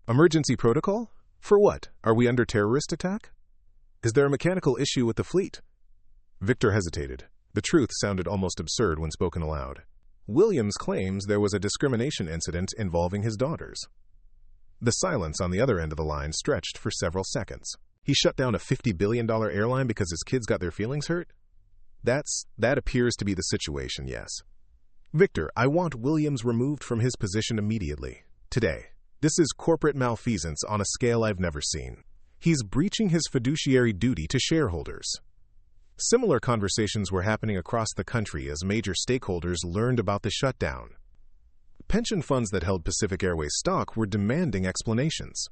"Emergency protocol? For what? Are we under terrorist attack? Is there a mechanical issue with the fleet?" Victor hesitated. The truth sounded almost absurd when spoken aloud. Williams claims there was a discrimination incident involving his daughters. The silence on the other end of the line stretched for several seconds. He shut down a $50 billion airline because his kids got their feelings hurt? That appears to be the situation, yes. "Victor, I want Williams removed from his position immediately. Today. This is corporate malfeasance on a scale I've never seen. He's breaching his fiduciary duty to shareholders." Similar conversations were happening across the country as major stakeholders learned about the shutdown. Pension funds that held Pacific Airways stock were demanding explanations.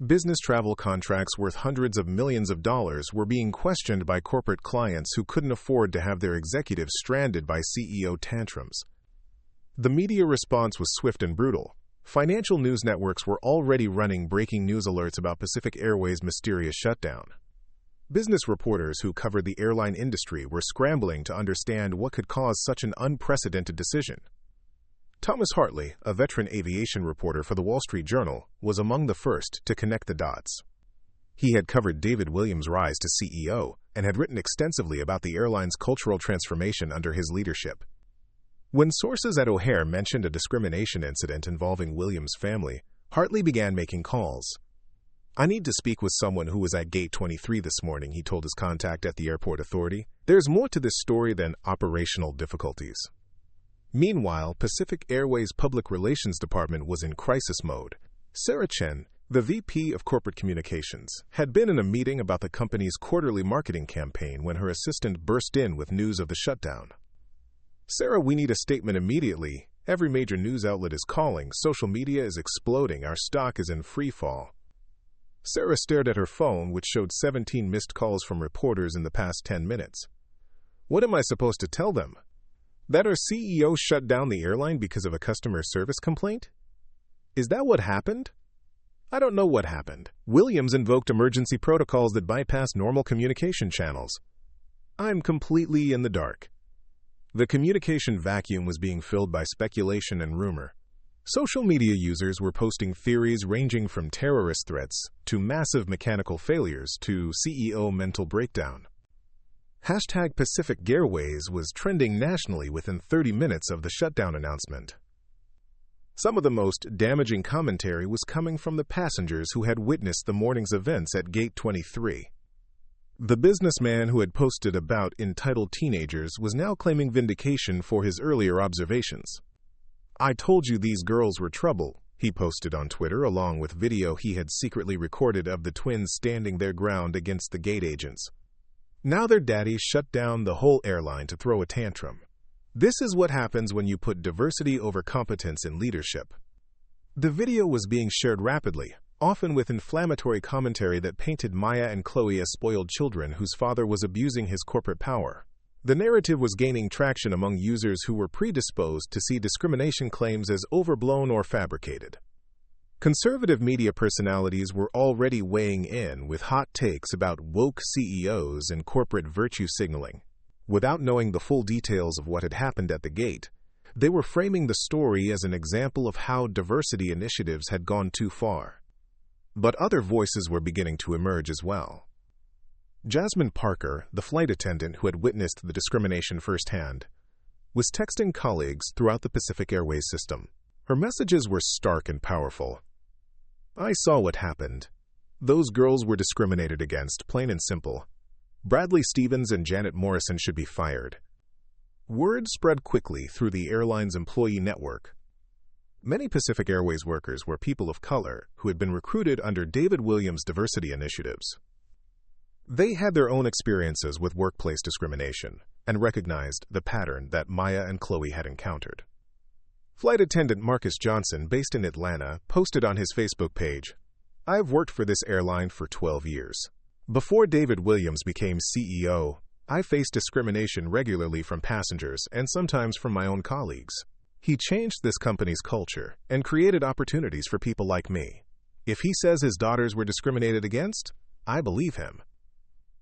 Business travel contracts worth hundreds of millions of dollars were being questioned by corporate clients who couldn't afford to have their executives stranded by CEO tantrums. The media response was swift and brutal. Financial news networks were already running breaking news alerts about Pacific Airways' mysterious shutdown. Business reporters who covered the airline industry were scrambling to understand what could cause such an unprecedented decision. Thomas Hartley, a veteran aviation reporter for the Wall Street Journal, was among the first to connect the dots. He had covered David Williams' rise to CEO and had written extensively about the airline's cultural transformation under his leadership. When sources at O'Hare mentioned a discrimination incident involving Williams' family, Hartley began making calls. "I need to speak with someone who was at Gate 23 this morning," he told his contact at the airport authority. "There's more to this story than operational difficulties." Meanwhile, Pacific Airways' public relations department was in crisis mode. Sarah Chen, the VP of Corporate Communications, had been in a meeting about the company's quarterly marketing campaign when her assistant burst in with news of the shutdown. "Sarah, we need a statement immediately. Every major news outlet is calling. Social media is exploding. Our stock is in free fall." Sarah stared at her phone, which showed 17 missed calls from reporters in the past 10 minutes. "What am I supposed to tell them? That our CEO shut down the airline because of a customer service complaint? Is that what happened?" "I don't know what happened. Williams invoked emergency protocols that bypass normal communication channels. I'm completely in the dark." The communication vacuum was being filled by speculation and rumor. Social media users were posting theories ranging from terrorist threats to massive mechanical failures to CEO mental breakdown. Hashtag Pacific Airways was trending nationally within 30 minutes of the shutdown announcement. Some of the most damaging commentary was coming from the passengers who had witnessed the morning's events at Gate 23. The businessman who had posted about entitled teenagers was now claiming vindication for his earlier observations. "I told you these girls were trouble," he posted on Twitter along with video he had secretly recorded of the twins standing their ground against the gate agents. "Now their daddy shut down the whole airline to throw a tantrum. This is what happens when you put diversity over competence in leadership." The video was being shared rapidly, often with inflammatory commentary that painted Maya and Chloe as spoiled children whose father was abusing his corporate power. The narrative was gaining traction among users who were predisposed to see discrimination claims as overblown or fabricated. Conservative media personalities were already weighing in with hot takes about woke CEOs and corporate virtue signaling. Without knowing the full details of what had happened at the gate, they were framing the story as an example of how diversity initiatives had gone too far. But other voices were beginning to emerge as well. Jasmine Parker, the flight attendant who had witnessed the discrimination firsthand, was texting colleagues throughout the Pacific Airways system. Her messages were stark and powerful. "I saw what happened. Those girls were discriminated against, plain and simple. Bradley Stevens and Janet Morrison should be fired." Word spread quickly through the airline's employee network. Many Pacific Airways workers were people of color who had been recruited under David Williams' diversity initiatives. They had their own experiences with workplace discrimination and recognized the pattern that Maya and Chloe had encountered. Flight attendant Marcus Johnson, based in Atlanta, posted on his Facebook page, "I've worked for this airline for 12 years. Before David Williams became CEO, I faced discrimination regularly from passengers and sometimes from my own colleagues. He changed this company's culture and created opportunities for people like me. If he says his daughters were discriminated against, I believe him.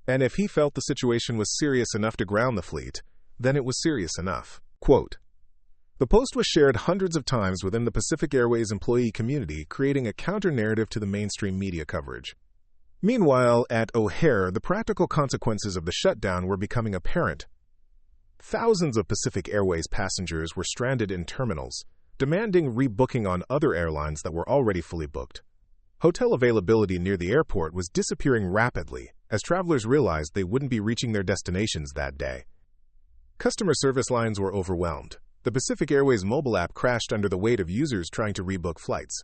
And if he felt the situation was serious enough to ground the fleet, then it was serious enough." Quote. The post was shared hundreds of times within the Pacific Airways employee community, creating a counter-narrative to the mainstream media coverage. Meanwhile, at O'Hare, the practical consequences of the shutdown were becoming apparent. Thousands of Pacific Airways passengers were stranded in terminals, demanding rebooking on other airlines that were already fully booked. Hotel availability near the airport was disappearing rapidly as travelers realized they wouldn't be reaching their destinations that day. Customer service lines were overwhelmed. The Pacific Airways mobile app crashed under the weight of users trying to rebook flights.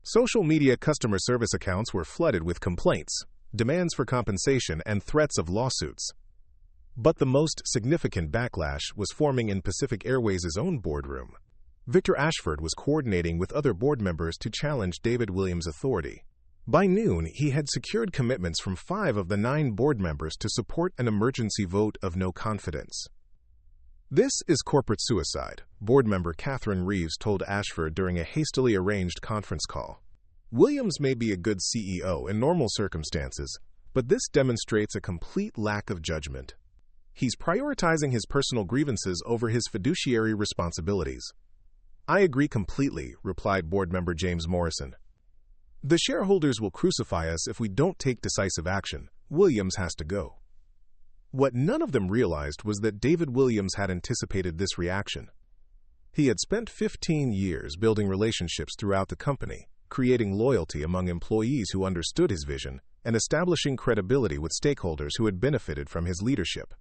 Social media customer service accounts were flooded with complaints, demands for compensation, and threats of lawsuits. But the most significant backlash was forming in Pacific Airways' own boardroom. Victor Ashford was coordinating with other board members to challenge David Williams' authority. By noon, he had secured commitments from 5 of the 9 board members to support an emergency vote of no confidence. "This is corporate suicide," board member Catherine Reeves told Ashford during a hastily arranged conference call. "Williams may be a good CEO in normal circumstances, but this demonstrates a complete lack of judgment. He's prioritizing his personal grievances over his fiduciary responsibilities." "I agree completely," replied board member James Morrison. "The shareholders will crucify us if we don't take decisive action. Williams has to go." What none of them realized was that David Williams had anticipated this reaction. He had spent 15 years building relationships throughout the company, creating loyalty among employees who understood his vision, and establishing credibility with stakeholders who had benefited from his leadership.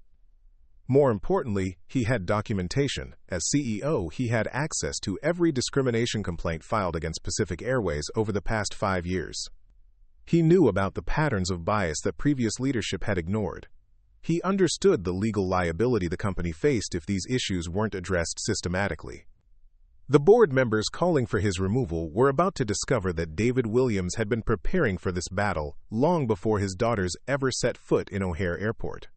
More importantly, he had documentation. As CEO, he had access to every discrimination complaint filed against Pacific Airways over the past 5 years. He knew about the patterns of bias that previous leadership had ignored. He understood the legal liability the company faced if these issues weren't addressed systematically. The board members calling for his removal were about to discover that David Williams had been preparing for this battle long before his daughters ever set foot in O'Hare Airport.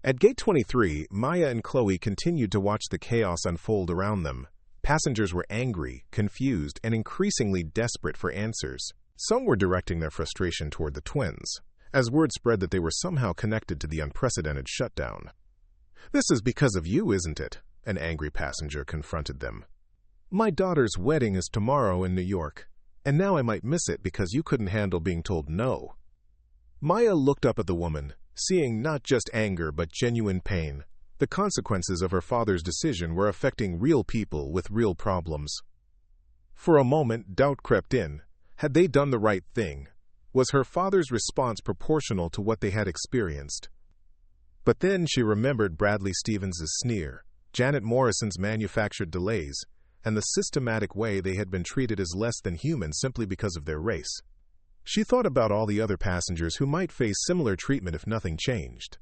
At Gate 23, Maya and Chloe continued to watch the chaos unfold around them. Passengers were angry, confused, and increasingly desperate for answers. Some were directing their frustration toward the twins, as word spread that they were somehow connected to the unprecedented shutdown. "This is because of you, isn't it?" an angry passenger confronted them. "My daughter's wedding is tomorrow in New York, and now I might miss it because you couldn't handle being told no." Maya looked up at the woman, seeing not just anger but genuine pain. The consequences of her father's decision were affecting real people with real problems. For a moment, doubt crept in. Had they done the right thing? Was her father's response proportional to what they had experienced? But then she remembered Bradley Stevens' sneer, Janet Morrison's manufactured delays, and the systematic way they had been treated as less than human simply because of their race. She thought about all the other passengers who might face similar treatment if nothing changed.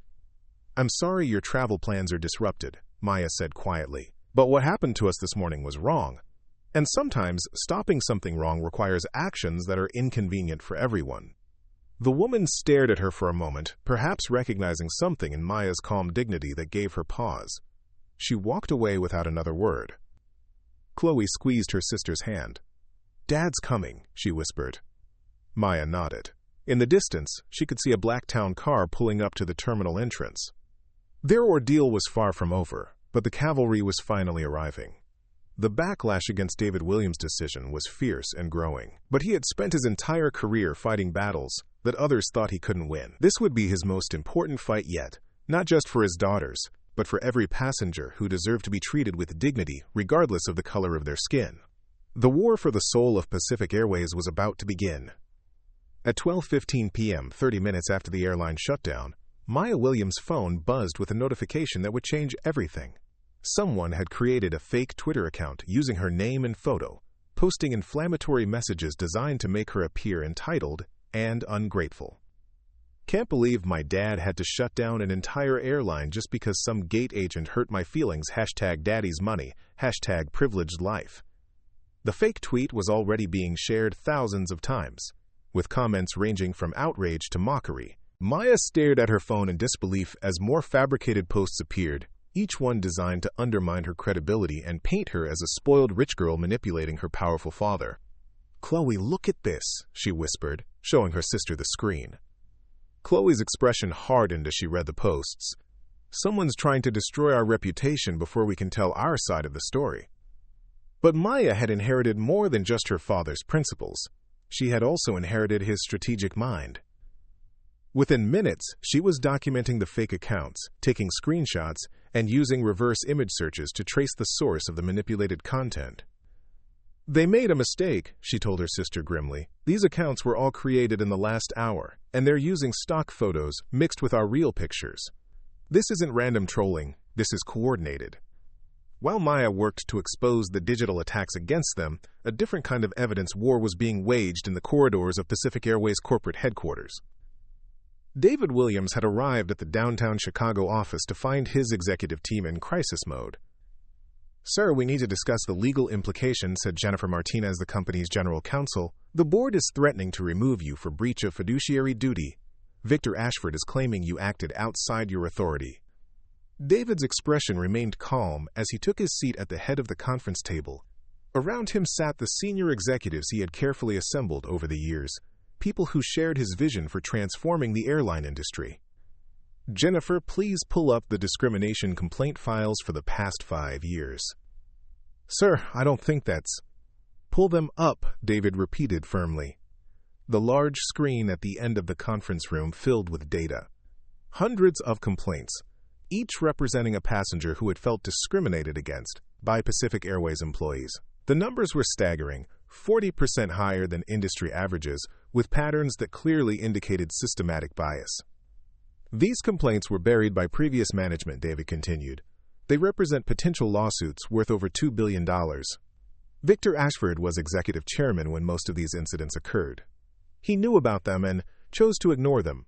"I'm sorry your travel plans are disrupted," Maya said quietly, "but what happened to us this morning was wrong. And sometimes stopping something wrong requires actions that are inconvenient for everyone." The woman stared at her for a moment, perhaps recognizing something in Maya's calm dignity that gave her pause. She walked away without another word. Chloe squeezed her sister's hand. "Dad's coming," she whispered. Maya nodded. In the distance, she could see a black town car pulling up to the terminal entrance. Their ordeal was far from over, but the cavalry was finally arriving. The backlash against David Williams' decision was fierce and growing, but he had spent his entire career fighting battles that others thought he couldn't win. This would be his most important fight yet, not just for his daughters, but for every passenger who deserved to be treated with dignity regardless of the color of their skin. The war for the soul of Pacific Airways was about to begin. At 12:15 p.m., 30 minutes after the airline shutdown, Maya Williams' phone buzzed with a notification that would change everything. Someone had created a fake Twitter account using her name and photo, posting inflammatory messages designed to make her appear entitled and ungrateful. "Can't believe my dad had to shut down an entire airline just because some gate agent hurt my feelings. #daddy's money, #privileged life." The fake tweet was already being shared thousands of times, with comments ranging from outrage to mockery. Maya stared at her phone in disbelief as more fabricated posts appeared, each one designed to undermine her credibility and paint her as a spoiled rich girl manipulating her powerful father. "Chloe, look at this," she whispered, showing her sister the screen. Chloe's expression hardened as she read the posts. "Someone's trying to destroy our reputation before we can tell our side of the story." But Maya had inherited more than just her father's principles. She had also inherited his strategic mind. Within minutes, she was documenting the fake accounts, taking screenshots, and using reverse image searches to trace the source of the manipulated content. "They made a mistake," she told her sister grimly. "These accounts were all created in the last hour, and they're using stock photos mixed with our real pictures. This isn't random trolling, this is coordinated." While Maya worked to expose the digital attacks against them, a different kind of evidence war was being waged in the corridors of Pacific Airways corporate headquarters. David Williams had arrived at the downtown Chicago office to find his executive team in crisis mode. "Sir, we need to discuss the legal implications," said Jennifer Martinez, the company's general counsel. "The board is threatening to remove you for breach of fiduciary duty. Victor Ashford is claiming you acted outside your authority." David's expression remained calm as he took his seat at the head of the conference table. Around him sat the senior executives he had carefully assembled over the years, people who shared his vision for transforming the airline industry. "Jennifer, please pull up the discrimination complaint files for the past 5 years." "Sir, I don't think that's—" "Pull them up," David repeated firmly. The large screen at the end of the conference room filled with data. Hundreds of complaints, each representing a passenger who had felt discriminated against by Pacific Airways employees. The numbers were staggering, 40% higher than industry averages, with patterns that clearly indicated systematic bias. "These complaints were buried by previous management," David continued. "They represent potential lawsuits worth over $2 billion. Victor Ashford was executive chairman when most of these incidents occurred. He knew about them and chose to ignore them."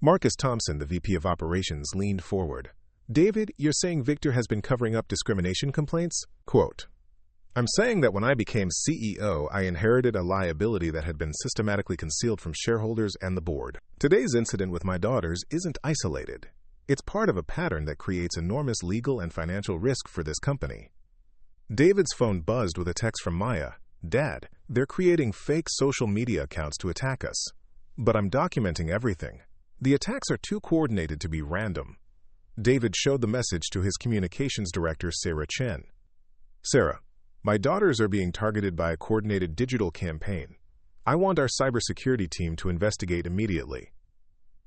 Marcus Thompson, the VP of Operations, leaned forward. "David, you're saying Victor has been covering up discrimination complaints?" Quote, "I'm saying that when I became CEO, I inherited a liability that had been systematically concealed from shareholders and the board. Today's incident with my daughters isn't isolated. It's part of a pattern that creates enormous legal and financial risk for this company." David's phone buzzed with a text from Maya. "Dad, they're creating fake social media accounts to attack us. But I'm documenting everything. The attacks are too coordinated to be random." David showed the message to his communications director, Sarah Chen. "Sarah, my daughters are being targeted by a coordinated digital campaign. I want our cybersecurity team to investigate immediately."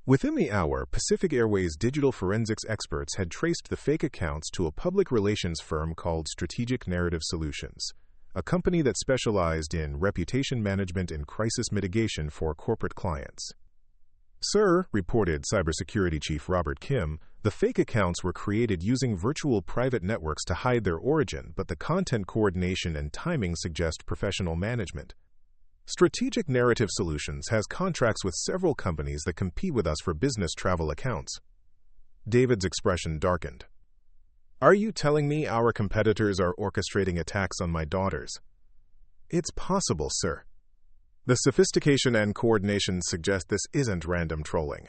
Within the hour, Pacific Airways digital forensics experts had traced the fake accounts to a public relations firm called Strategic Narrative Solutions, a company that specialized in reputation management and crisis mitigation for corporate clients. "Sir," reported Cybersecurity Chief Robert Kim, "the fake accounts were created using virtual private networks to hide their origin, but the content coordination and timing suggest professional management. Strategic Narrative Solutions has contracts with several companies that compete with us for business travel accounts." David's expression darkened. "Are you telling me our competitors are orchestrating attacks on my daughters?" "It's possible, sir. The sophistication and coordination suggest this isn't random trolling."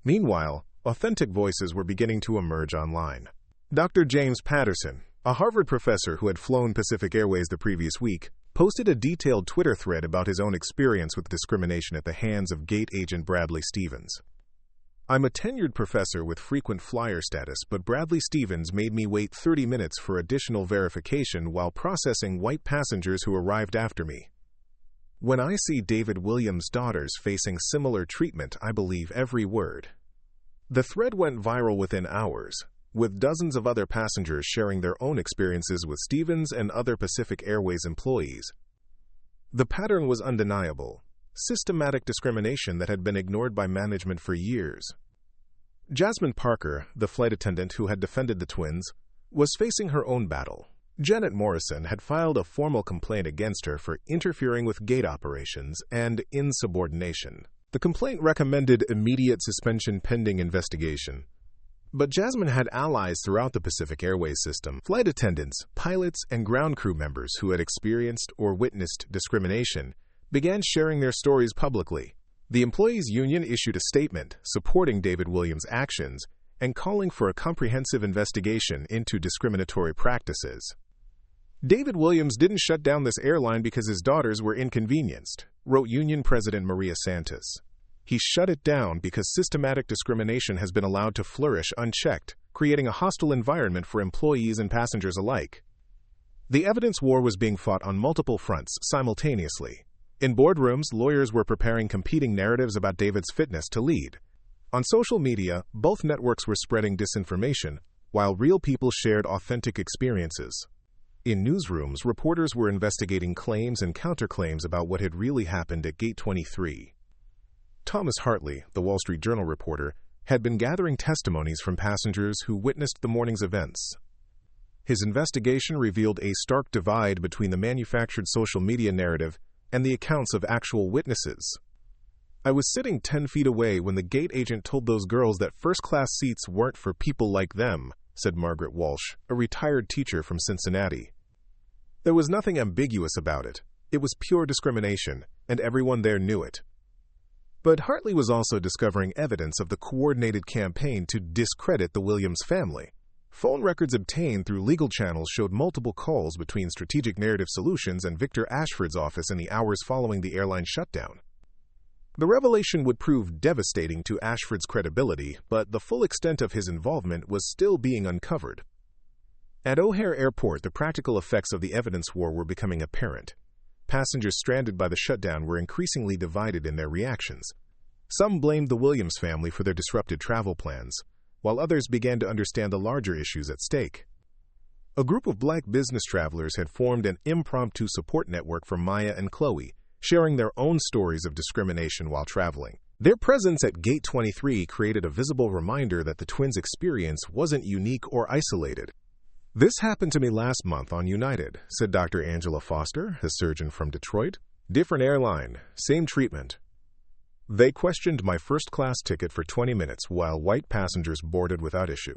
Meanwhile, authentic voices were beginning to emerge online. Dr. James Patterson, a Harvard professor who had flown Pacific Airways the previous week, posted a detailed Twitter thread about his own experience with discrimination at the hands of gate agent Bradley Stevens. I'm a tenured professor with frequent flyer status, but Bradley Stevens made me wait 30 minutes for additional verification while processing white passengers who arrived after me. When I see David Williams' daughters facing similar treatment, I believe every word." The thread went viral within hours, with dozens of other passengers sharing their own experiences with Stevens and other Pacific Airways employees. The pattern was undeniable: systematic discrimination that had been ignored by management for years. Jasmine Parker, the flight attendant who had defended the twins, was facing her own battle. Janet Morrison had filed a formal complaint against her for interfering with gate operations and insubordination. The complaint recommended immediate suspension pending investigation. But Jasmine had allies throughout the Pacific Airways system: flight attendants, pilots, and ground crew members who had experienced or witnessed discrimination began sharing their stories publicly. The employees' union issued a statement supporting David Williams' actions and calling for a comprehensive investigation into discriminatory practices. "David Williams didn't shut down this airline because his daughters were inconvenienced," wrote Union President Maria Santos. "He shut it down because systematic discrimination has been allowed to flourish unchecked, creating a hostile environment for employees and passengers alike." The evidence war was being fought on multiple fronts simultaneously. In boardrooms, lawyers were preparing competing narratives about David's fitness to lead. On social media, both networks were spreading disinformation, while real people shared authentic experiences. In newsrooms, reporters were investigating claims and counterclaims about what had really happened at Gate 23. Thomas Hartley, the Wall Street Journal reporter, had been gathering testimonies from passengers who witnessed the morning's events. His investigation revealed a stark divide between the manufactured social media narrative and the accounts of actual witnesses. "I was sitting 10 feet away when the gate agent told those girls that first-class seats weren't for people like them," said Margaret Walsh, a retired teacher from Cincinnati. "There was nothing ambiguous about it. It was pure discrimination, and everyone there knew it." But Hartley was also discovering evidence of the coordinated campaign to discredit the Williams family. Phone records obtained through legal channels showed multiple calls between Strategic Narrative Solutions and Victor Ashford's office in the hours following the airline shutdown. The revelation would prove devastating to Ashford's credibility, but the full extent of his involvement was still being uncovered. At O'Hare Airport, the practical effects of the evidence war were becoming apparent. Passengers stranded by the shutdown were increasingly divided in their reactions. Some blamed the Williams family for their disrupted travel plans, while others began to understand the larger issues at stake. A group of Black business travelers had formed an impromptu support network for Maya and Chloe, sharing their own stories of discrimination while traveling. Their presence at Gate 23 created a visible reminder that the twins' experience wasn't unique or isolated. "This happened to me last month on United," said Dr. Angela Foster, a surgeon from Detroit. "Different airline, same treatment. They questioned my first-class ticket for 20 minutes while white passengers boarded without issue."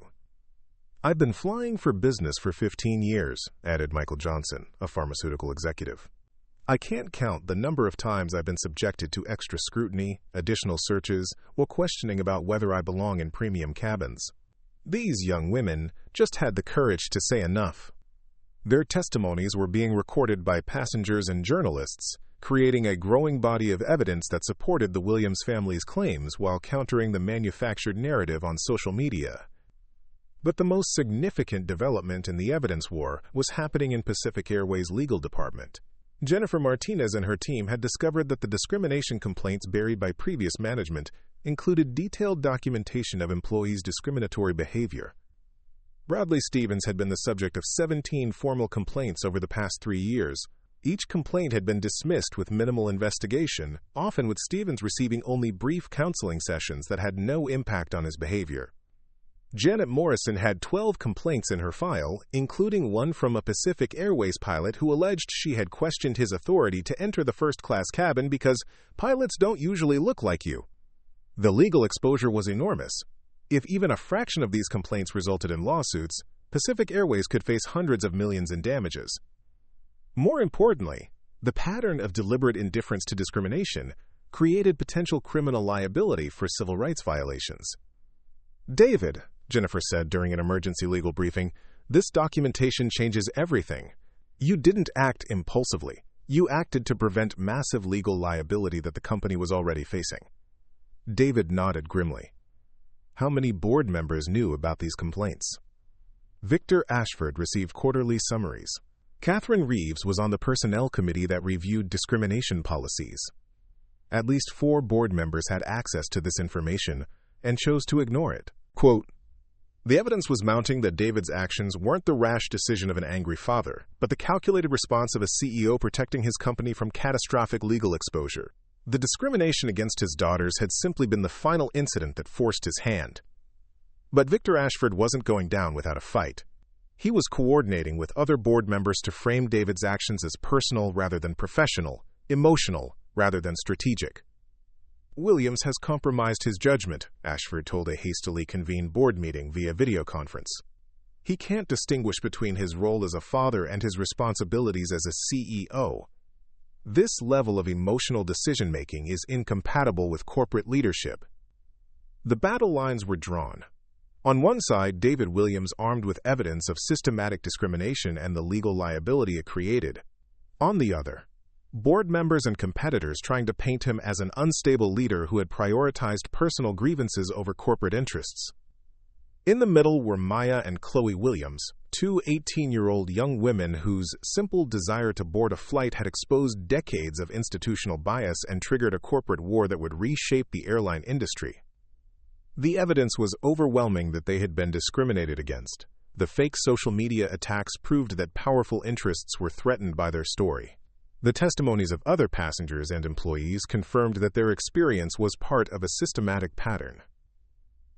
"I've been flying for business for 15 years, added Michael Johnson, a pharmaceutical executive. "I can't count the number of times I've been subjected to extra scrutiny, additional searches, or questioning about whether I belong in premium cabins." These young women just had the courage to say enough. Their testimonies were being recorded by passengers and journalists, creating a growing body of evidence that supported the Williams family's claims while countering the manufactured narrative on social media. But the most significant development in the evidence war was happening in Pacific Airways' legal department. Jennifer Martinez and her team had discovered that the discrimination complaints buried by previous management included detailed documentation of employees' discriminatory behavior. Bradley Stevens had been the subject of 17 formal complaints over the past 3 years. Each complaint had been dismissed with minimal investigation, often with Stevens receiving only brief counseling sessions that had no impact on his behavior. Janet Morrison had 12 complaints in her file, including one from a Pacific Airways pilot who alleged she had questioned his authority to enter the first-class cabin because pilots don't usually look like you. The legal exposure was enormous. If even a fraction of these complaints resulted in lawsuits, Pacific Airways could face hundreds of millions in damages. More importantly, the pattern of deliberate indifference to discrimination created potential criminal liability for civil rights violations. "David," Jennifer said during an emergency legal briefing, "this documentation changes everything. You didn't act impulsively. You acted to prevent massive legal liability that the company was already facing." David nodded grimly. How many board members knew about these complaints? Victor Ashford received quarterly summaries. Catherine Reeves was on the personnel committee that reviewed discrimination policies. At least 4 board members had access to this information and chose to ignore it. Quote, "The evidence was mounting that David's actions weren't the rash decision of an angry father, but the calculated response of a CEO protecting his company from catastrophic legal exposure. The discrimination against his daughters had simply been the final incident that forced his hand." But Victor Ashford wasn't going down without a fight. He was coordinating with other board members to frame David's actions as personal rather than professional, emotional rather than strategic. "Williams has compromised his judgment," Ashford told a hastily convened board meeting via video conference. "He can't distinguish between his role as a father and his responsibilities as a CEO. This level of emotional decision-making is incompatible with corporate leadership." The battle lines were drawn. On one side, David Williams, armed with evidence of systematic discrimination and the legal liability it created. On the other, board members and competitors trying to paint him as an unstable leader who had prioritized personal grievances over corporate interests. In the middle were Maya and Chloe Williams, 2 18-year-old young women whose simple desire to board a flight had exposed decades of institutional bias and triggered a corporate war that would reshape the airline industry. The evidence was overwhelming that they had been discriminated against. The fake social media attacks proved that powerful interests were threatened by their story. The testimonies of other passengers and employees confirmed that their experience was part of a systematic pattern.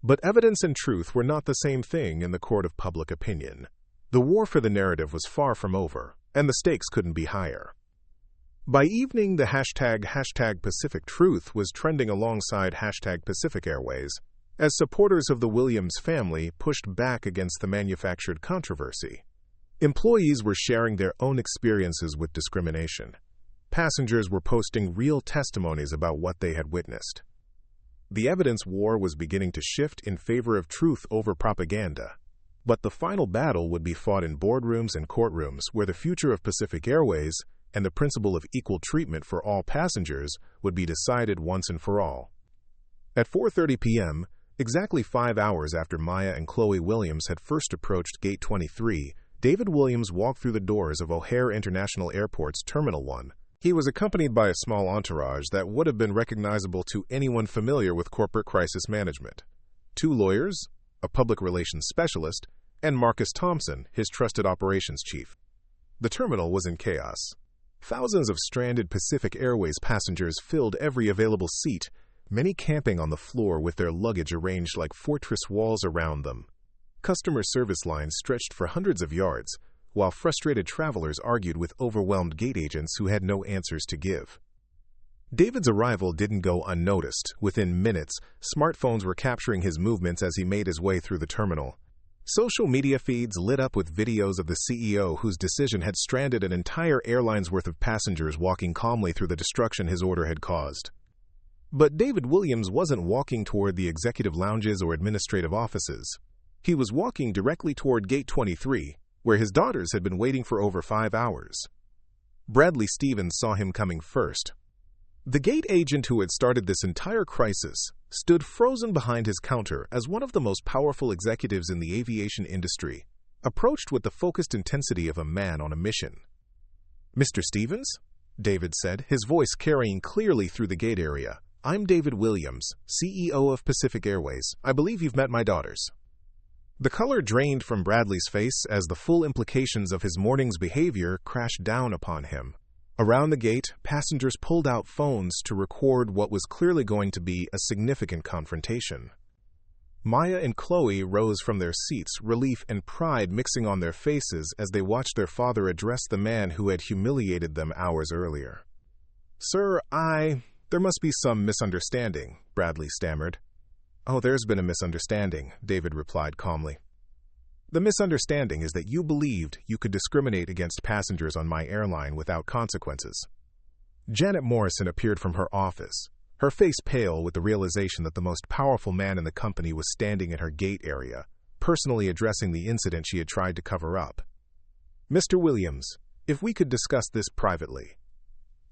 But evidence and truth were not the same thing in the court of public opinion. The war for the narrative was far from over, and the stakes couldn't be higher. By evening, the hashtag Pacific Truth was trending alongside hashtag Pacific Airways, as supporters of the Williams family pushed back against the manufactured controversy. Employees were sharing their own experiences with discrimination. Passengers were posting real testimonies about what they had witnessed. The evidence war was beginning to shift in favor of truth over propaganda. But the final battle would be fought in boardrooms and courtrooms, where the future of Pacific Airways and the principle of equal treatment for all passengers would be decided once and for all. At 4:30 p.m., exactly 5 hours after Maya and Chloe Williams had first approached Gate 23, David Williams walked through the doors of O'Hare International Airport's Terminal 1. He was accompanied by a small entourage that would have been recognizable to anyone familiar with corporate crisis management. 2 lawyers, a public relations specialist, and Marcus Thompson, his trusted operations chief. The terminal was in chaos. Thousands of stranded Pacific Airways passengers filled every available seat, many camping on the floor with their luggage arranged like fortress walls around them. Customer service lines stretched for hundreds of yards, while frustrated travelers argued with overwhelmed gate agents who had no answers to give. David's arrival didn't go unnoticed. Within minutes, smartphones were capturing his movements as he made his way through the terminal. Social media feeds lit up with videos of the CEO whose decision had stranded an entire airline's worth of passengers walking calmly through the destruction his order had caused. But David Williams wasn't walking toward the executive lounges or administrative offices. He was walking directly toward Gate 23, where his daughters had been waiting for over 5 hours. Bradley Stevens saw him coming first. The gate agent who had started this entire crisis stood frozen behind his counter as one of the most powerful executives in the aviation industry, approached with the focused intensity of a man on a mission. "Mr. Stevens?" David said, his voice carrying clearly through the gate area. "I'm David Williams, CEO of Pacific Airways. I believe you've met my daughters." The color drained from Bradley's face as the full implications of his morning's behavior crashed down upon him. Around the gate, passengers pulled out phones to record what was clearly going to be a significant confrontation. Maya and Chloe rose from their seats, relief and pride mixing on their faces as they watched their father address the man who had humiliated them hours earlier. "Sir, there must be some misunderstanding," Bradley stammered. "Oh, there's been a misunderstanding," David replied calmly. "The misunderstanding is that you believed you could discriminate against passengers on my airline without consequences." Janet Morrison appeared from her office, her face pale with the realization that the most powerful man in the company was standing in her gate area, personally addressing the incident she had tried to cover up. "Mr. Williams, if we could discuss this privately."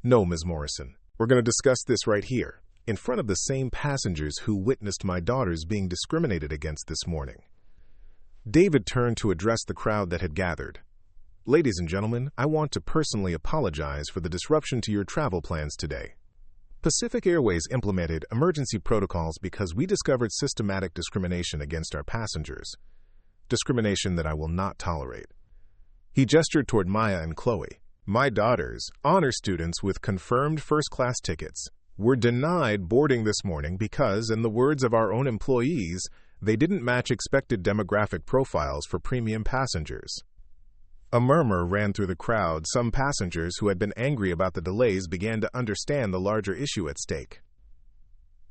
"No, Ms. Morrison. We're going to discuss this right here. in front of the same passengers who witnessed my daughters being discriminated against this morning. David turned to address the crowd that had gathered. Ladies and gentlemen, I want to personally apologize for the disruption to your travel plans today. Pacific Airways implemented emergency protocols because we discovered systematic discrimination against our passengers. Discrimination that I will not tolerate. He gestured toward Maya and Chloe. My daughters, honor students with confirmed first-class tickets, were denied boarding this morning because, in the words of our own employees, they didn't match expected demographic profiles for premium passengers. A murmur ran through the crowd. Some passengers who had been angry about the delays began to understand the larger issue at stake.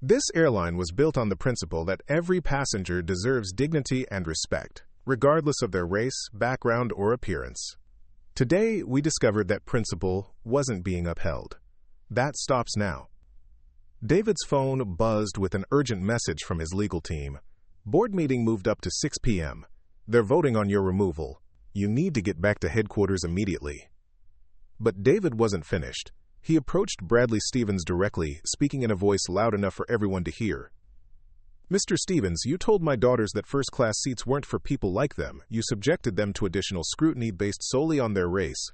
This airline was built on the principle that every passenger deserves dignity and respect, regardless of their race, background, or appearance. Today, we discovered that principle wasn't being upheld. That stops now. David's phone buzzed with an urgent message from his legal team. Board meeting moved up to 6 p.m. They're voting on your removal. You need to get back to headquarters immediately. But David wasn't finished. He approached Bradley Stevens directly, speaking in a voice loud enough for everyone to hear. Mr. Stevens, you told my daughters that first-class seats weren't for people like them. You subjected them to additional scrutiny based solely on their race.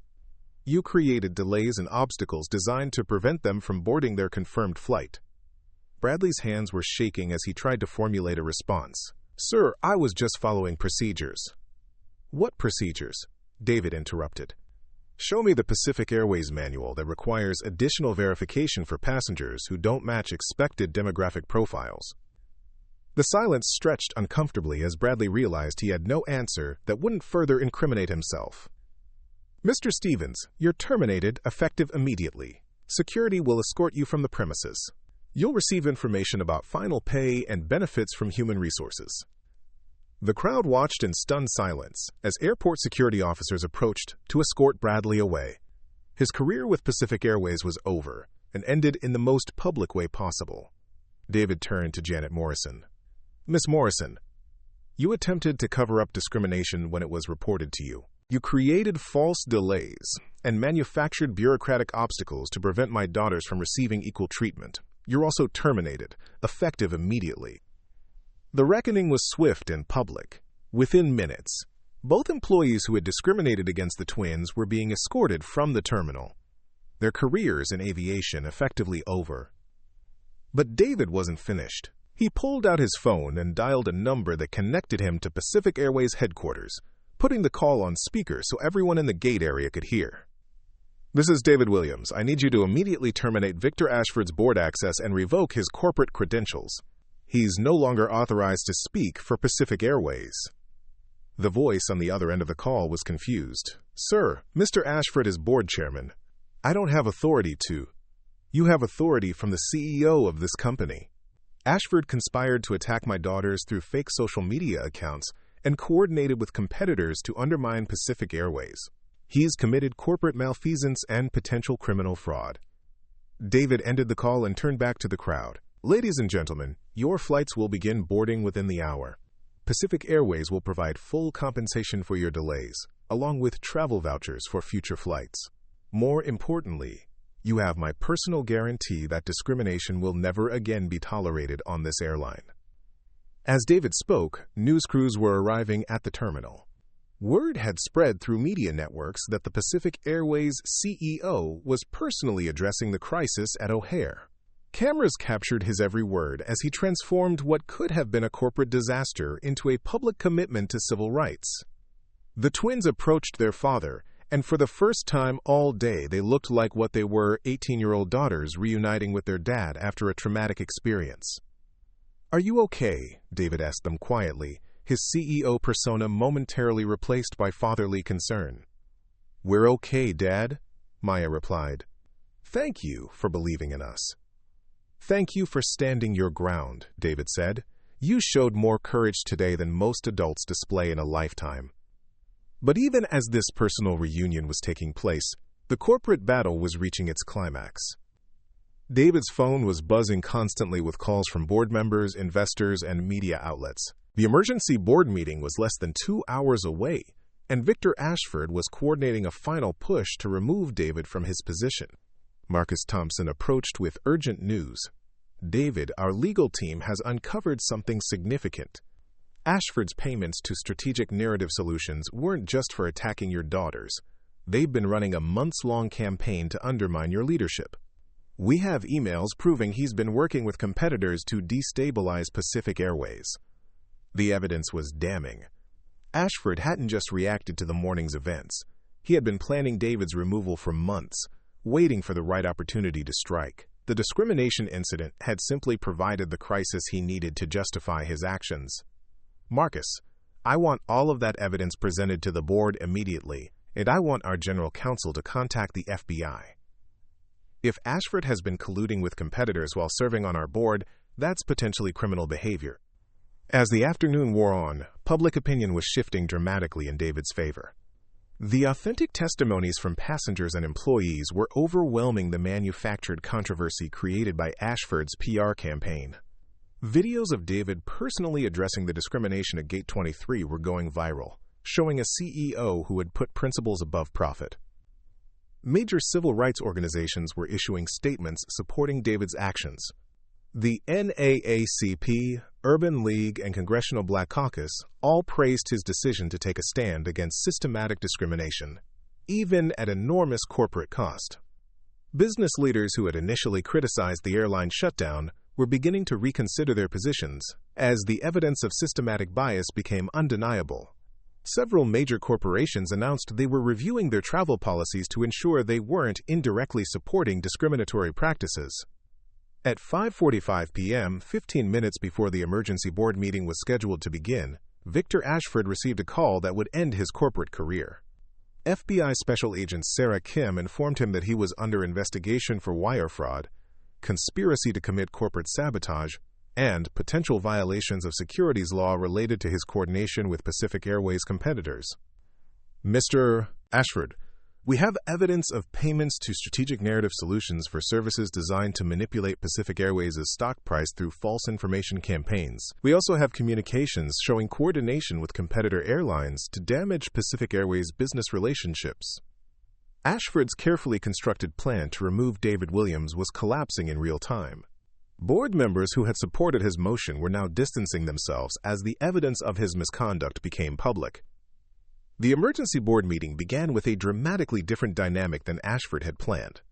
You created delays and obstacles designed to prevent them from boarding their confirmed flight. Bradley's hands were shaking as he tried to formulate a response. Sir, I was just following procedures. What procedures? David interrupted. Show me the Pacific Airways manual that requires additional verification for passengers who don't match expected demographic profiles. The silence stretched uncomfortably as Bradley realized he had no answer that wouldn't further incriminate himself. Mr. Stevens, you're terminated effective immediately. Security will escort you from the premises. You'll receive information about final pay and benefits from human resources. The crowd watched in stunned silence as airport security officers approached to escort Bradley away. His career with Pacific Airways was over and ended in the most public way possible. David turned to Janet Morrison. Miss Morrison, you attempted to cover up discrimination when it was reported to you. You created false delays and manufactured bureaucratic obstacles to prevent my daughters from receiving equal treatment. You're also terminated, effective immediately. The reckoning was swift and public. Within minutes, both employees who had discriminated against the twins were being escorted from the terminal, their careers in aviation effectively over. But David wasn't finished. He pulled out his phone and dialed a number that connected him to Pacific Airways headquarters, putting the call on speaker so everyone in the gate area could hear. This is David Williams. I need you to immediately terminate Victor Ashford's board access and revoke his corporate credentials. He's no longer authorized to speak for Pacific Airways. The voice on the other end of the call was confused. Sir, Mr. Ashford is board chairman. I don't have authority to. You have authority from the CEO of this company. Ashford conspired to attack my daughters through fake social media accounts and coordinated with competitors to undermine Pacific Airways. He's committed corporate malfeasance and potential criminal fraud. David ended the call and turned back to the crowd. Ladies and gentlemen, your flights will begin boarding within the hour. Pacific Airways will provide full compensation for your delays, along with travel vouchers for future flights. More importantly, you have my personal guarantee that discrimination will never again be tolerated on this airline. As David spoke, news crews were arriving at the terminal. Word had spread through media networks that the Pacific Airways CEO was personally addressing the crisis at O'Hare. Cameras captured his every word as he transformed what could have been a corporate disaster into a public commitment to civil rights. The twins approached their father, and for the first time all day they looked like what they were, 18-year-old daughters reuniting with their dad after a traumatic experience. Are you okay? David asked them quietly, his CEO persona momentarily replaced by fatherly concern. We're okay, Dad, Maya replied. Thank you for believing in us. Thank you for standing your ground, David said. You showed more courage today than most adults display in a lifetime. But even as this personal reunion was taking place, the corporate battle was reaching its climax. David's phone was buzzing constantly with calls from board members, investors, and media outlets. The emergency board meeting was less than 2 hours away, and Victor Ashford was coordinating a final push to remove David from his position. Marcus Thompson approached with urgent news. David, our legal team has uncovered something significant. Ashford's payments to Strategic Narrative Solutions weren't just for attacking your daughters. They've been running a months-long campaign to undermine your leadership. We have emails proving he's been working with competitors to destabilize Pacific Airways. The evidence was damning. Ashford hadn't just reacted to the morning's events. He had been planning David's removal for months, waiting for the right opportunity to strike. The discrimination incident had simply provided the crisis he needed to justify his actions. Marcus, I want all of that evidence presented to the board immediately, and I want our general counsel to contact the FBI. If Ashford has been colluding with competitors while serving on our board, that's potentially criminal behavior. As the afternoon wore on, public opinion was shifting dramatically in David's favor. The authentic testimonies from passengers and employees were overwhelming the manufactured controversy created by Ashford's PR campaign. Videos of David personally addressing the discrimination at Gate 23 were going viral, showing a CEO who had put principles above profit. Major civil rights organizations were issuing statements supporting David's actions. The NAACP, Urban League, and Congressional Black Caucus all praised his decision to take a stand against systematic discrimination, even at enormous corporate cost. Business leaders who had initially criticized the airline shutdown were beginning to reconsider their positions as the evidence of systematic bias became undeniable. Several major corporations announced they were reviewing their travel policies to ensure they weren't indirectly supporting discriminatory practices. At 5:45 p.m., 15 minutes before the emergency board meeting was scheduled to begin, Victor Ashford received a call that would end his corporate career. FBI Special Agent Sarah Kim informed him that he was under investigation for wire fraud, conspiracy to commit corporate sabotage, and potential violations of securities law related to his coordination with Pacific Airways competitors. Mr. Ashford, we have evidence of payments to Strategic Narrative Solutions for services designed to manipulate Pacific Airways' stock price through false information campaigns. We also have communications showing coordination with competitor airlines to damage Pacific Airways' business relationships. Ashford's carefully constructed plan to remove David Williams was collapsing in real time. Board members who had supported his motion were now distancing themselves as the evidence of his misconduct became public. The emergency board meeting began with a dramatically different dynamic than Ashford had planned.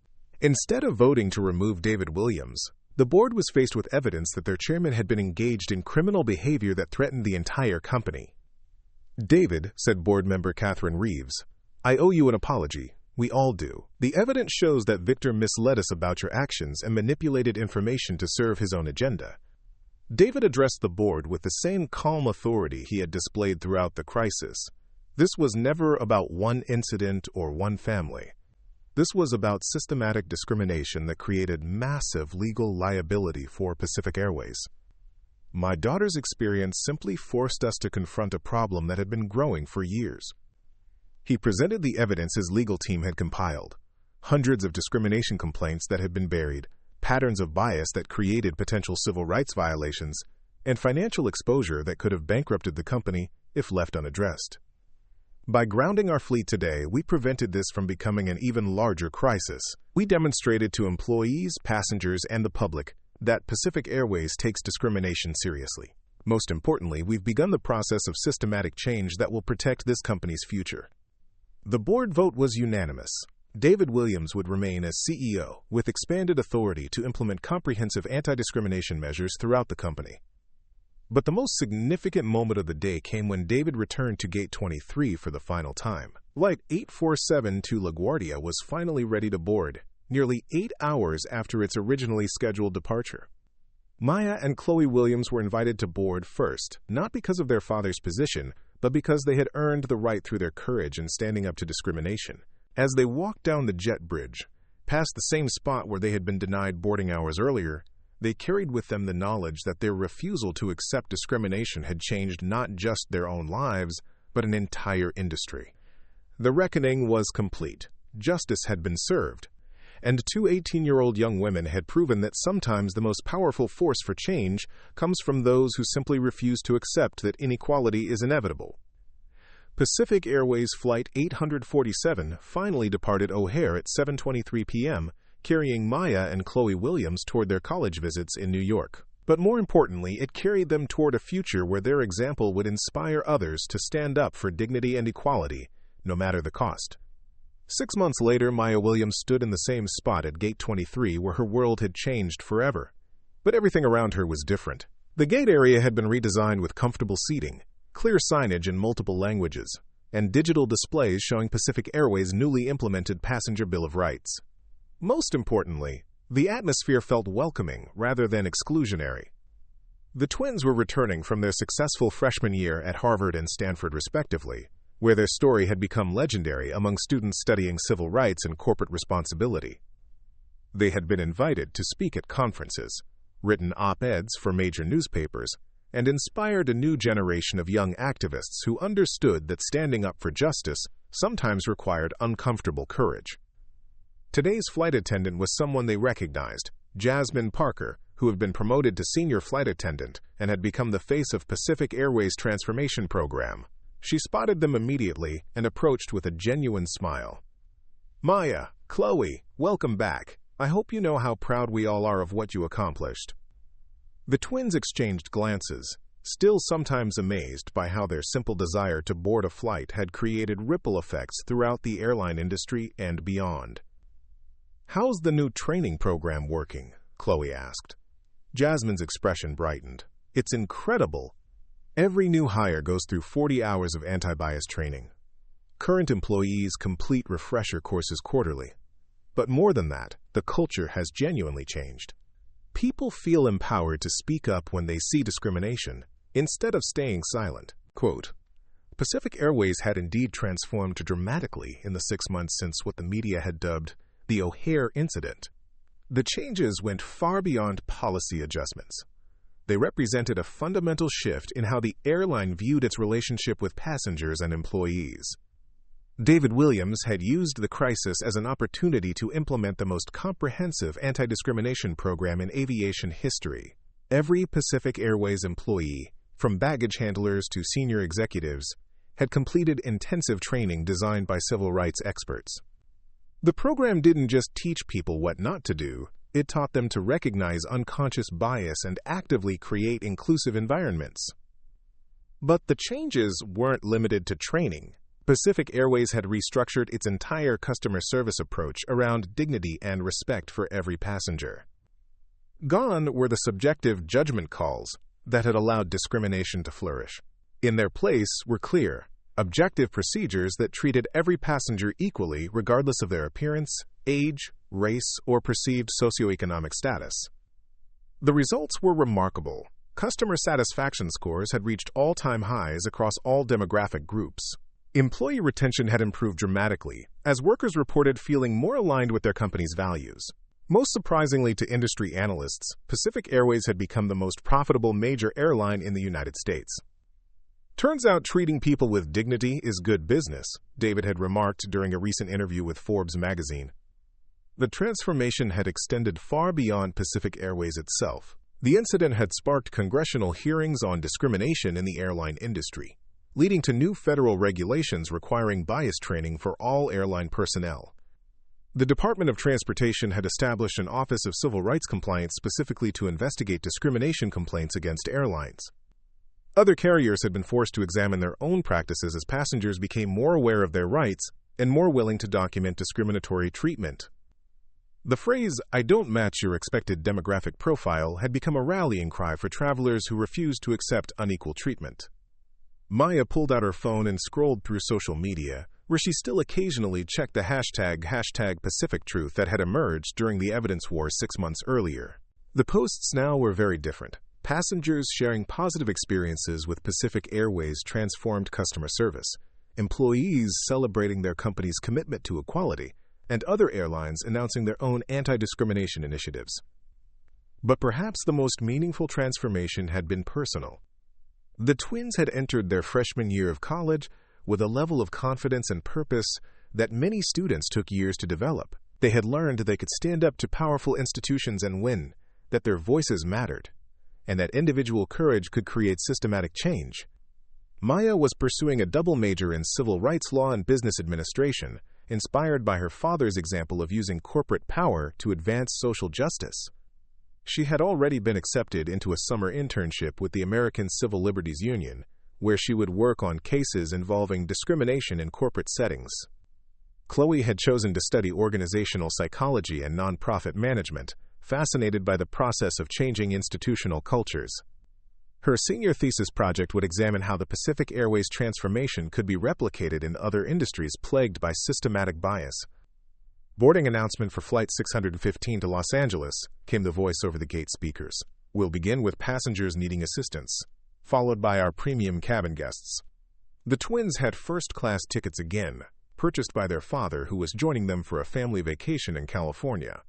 Instead of voting to remove David Williams, the board was faced with evidence that their chairman had been engaged in criminal behavior that threatened the entire company. David, said board member Catherine Reeves, I owe you an apology. We all do. The evidence shows that Victor misled us about your actions and manipulated information to serve his own agenda. David addressed the board with the same calm authority he had displayed throughout the crisis. This was never about one incident or one family. This was about systematic discrimination that created massive legal liability for Pacific Airways. My daughter's experience simply forced us to confront a problem that had been growing for years. He presented the evidence his legal team had compiled, hundreds of discrimination complaints that had been buried, patterns of bias that created potential civil rights violations, and financial exposure that could have bankrupted the company if left unaddressed. By grounding our fleet today, we prevented this from becoming an even larger crisis. We demonstrated to employees, passengers, and the public that Pacific Airways takes discrimination seriously. Most importantly, we've begun the process of systematic change that will protect this company's future. The board vote was unanimous. David Williams would remain as CEO, with expanded authority to implement comprehensive anti-discrimination measures throughout the company. But the most significant moment of the day came when David returned to Gate 23 for the final time. Flight 847 to LaGuardia was finally ready to board, nearly 8 hours after its originally scheduled departure. Maya and Chloe Williams were invited to board first, not because of their father's position, but because they had earned the right through their courage in standing up to discrimination. As they walked down the jet bridge, past the same spot where they had been denied boarding hours earlier, they carried with them the knowledge that their refusal to accept discrimination had changed not just their own lives, but an entire industry. The reckoning was complete. Justice had been served, and two 18-year-old young women had proven that sometimes the most powerful force for change comes from those who simply refuse to accept that inequality is inevitable. Pacific Airways Flight 847 finally departed O'Hare at 7:23 p.m., carrying Maya and Chloe Williams toward their college visits in New York. But more importantly, it carried them toward a future where their example would inspire others to stand up for dignity and equality, no matter the cost. 6 months later, Maya Williams stood in the same spot at Gate 23 where her world had changed forever. But everything around her was different. The gate area had been redesigned with comfortable seating, clear signage in multiple languages, and digital displays showing Pacific Airways' newly implemented Passenger Bill of Rights. Most importantly, the atmosphere felt welcoming rather than exclusionary. The twins were returning from their successful freshman year at Harvard and Stanford respectively, where their story had become legendary among students studying civil rights and corporate responsibility. They had been invited to speak at conferences, written op-eds for major newspapers, and inspired a new generation of young activists who understood that standing up for justice sometimes required uncomfortable courage. Today's flight attendant was someone they recognized, Jasmine Parker, who had been promoted to senior flight attendant and had become the face of Pacific Airways' transformation program. She spotted them immediately and approached with a genuine smile. "Maya, Chloe, welcome back. I hope you know how proud we all are of what you accomplished." The twins exchanged glances, still sometimes amazed by how their simple desire to board a flight had created ripple effects throughout the airline industry and beyond. "How's the new training program working?" Chloe asked. Jasmine's expression brightened. "It's incredible. Every new hire goes through 40 hours of anti-bias training. Current employees complete refresher courses quarterly. But more than that, the culture has genuinely changed. People feel empowered to speak up when they see discrimination, instead of staying silent." Quote, Pacific Airways had indeed transformed dramatically in the 6 months since what the media had dubbed the O'Hare incident. The changes went far beyond policy adjustments. They represented a fundamental shift in how the airline viewed its relationship with passengers and employees. David Williams had used the crisis as an opportunity to implement the most comprehensive anti-discrimination program in aviation history. Every Pacific Airways employee, from baggage handlers to senior executives, had completed intensive training designed by civil rights experts. The program didn't just teach people what not to do, it taught them to recognize unconscious bias and actively create inclusive environments. But the changes weren't limited to training. Pacific Airways had restructured its entire customer service approach around dignity and respect for every passenger. Gone were the subjective judgment calls that had allowed discrimination to flourish. In their place were clear, objective procedures that treated every passenger equally regardless of their appearance, age, race, or perceived socioeconomic status. The results were remarkable. Customer satisfaction scores had reached all-time highs across all demographic groups. Employee retention had improved dramatically, as workers reported feeling more aligned with their company's values. Most surprisingly to industry analysts, Pacific Airways had become the most profitable major airline in the United States. "Turns out treating people with dignity is good business," David had remarked during a recent interview with Forbes magazine. The transformation had extended far beyond Pacific Airways itself. The incident had sparked congressional hearings on discrimination in the airline industry, leading to new federal regulations requiring bias training for all airline personnel. The Department of Transportation had established an Office of Civil Rights Compliance specifically to investigate discrimination complaints against airlines. Other carriers had been forced to examine their own practices as passengers became more aware of their rights and more willing to document discriminatory treatment. The phrase, "I don't match your expected demographic profile," had become a rallying cry for travelers who refused to accept unequal treatment. Maya pulled out her phone and scrolled through social media, where she still occasionally checked the hashtag #PacificTruth that had emerged during the evidence war 6 months earlier. The posts now were very different. Passengers sharing positive experiences with Pacific Airways' transformed customer service, employees celebrating their company's commitment to equality, and other airlines announcing their own anti-discrimination initiatives. But perhaps the most meaningful transformation had been personal. The twins had entered their freshman year of college with a level of confidence and purpose that many students took years to develop. They had learned they could stand up to powerful institutions and win, that their voices mattered, and that individual courage could create systematic change. Maya was pursuing a double major in civil rights law and business administration, inspired by her father's example of using corporate power to advance social justice. She had already been accepted into a summer internship with the American Civil Liberties Union, where she would work on cases involving discrimination in corporate settings. Chloe had chosen to study organizational psychology and nonprofit management, fascinated by the process of changing institutional cultures. Her senior thesis project would examine how the Pacific Airways transformation could be replicated in other industries plagued by systematic bias. Boarding announcement for Flight 615 to Los Angeles, came the voice over the gate speakers. We'll begin with passengers needing assistance, followed by our premium cabin guests. The twins had first-class tickets again, purchased by their father who was joining them for a family vacation in California.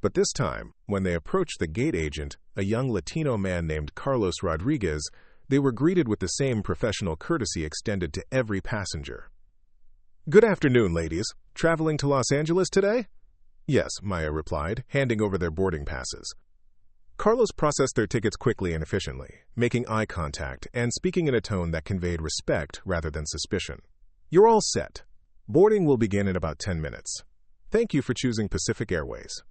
But this time, when they approached the gate agent, a young Latino man named Carlos Rodriguez, they were greeted with the same professional courtesy extended to every passenger. "Good afternoon, ladies. Traveling to Los Angeles today?" "Yes," Maya replied, handing over their boarding passes. Carlos processed their tickets quickly and efficiently, making eye contact and speaking in a tone that conveyed respect rather than suspicion. "You're all set. Boarding will begin in about 10 minutes. Thank you for choosing Pacific Airways."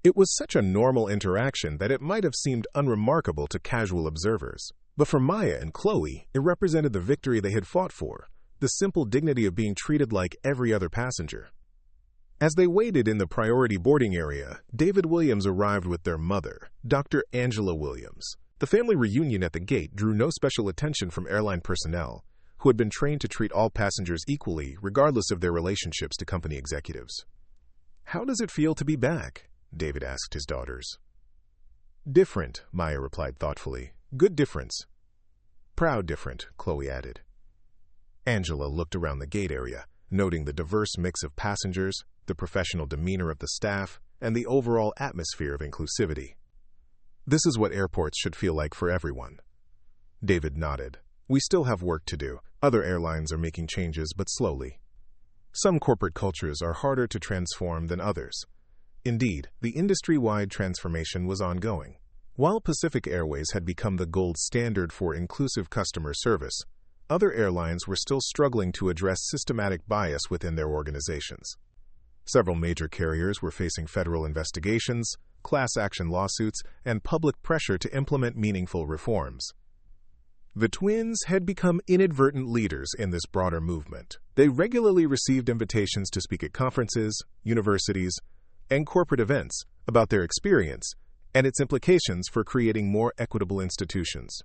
It was such a normal interaction that it might have seemed unremarkable to casual observers. But for Maya and Chloe, it represented the victory they had fought for, the simple dignity of being treated like every other passenger. As they waited in the priority boarding area, David Williams arrived with their mother, Dr. Angela Williams. The family reunion at the gate drew no special attention from airline personnel, who had been trained to treat all passengers equally, regardless of their relationships to company executives. "How does it feel to be back?" David asked his daughters. "Different," Maya replied thoughtfully. "Good difference." "Proud different," Chloe added. Angela looked around the gate area, noting the diverse mix of passengers, the professional demeanor of the staff, and the overall atmosphere of inclusivity. "This is what airports should feel like for everyone." David nodded. "We still have work to do. Other airlines are making changes, but slowly. Some corporate cultures are harder to transform than others." Indeed, the industry-wide transformation was ongoing. While Pacific Airways had become the gold standard for inclusive customer service, other airlines were still struggling to address systematic bias within their organizations. Several major carriers were facing federal investigations, class action lawsuits, and public pressure to implement meaningful reforms. The twins had become inadvertent leaders in this broader movement. They regularly received invitations to speak at conferences, universities, and corporate events about their experience and its implications for creating more equitable institutions.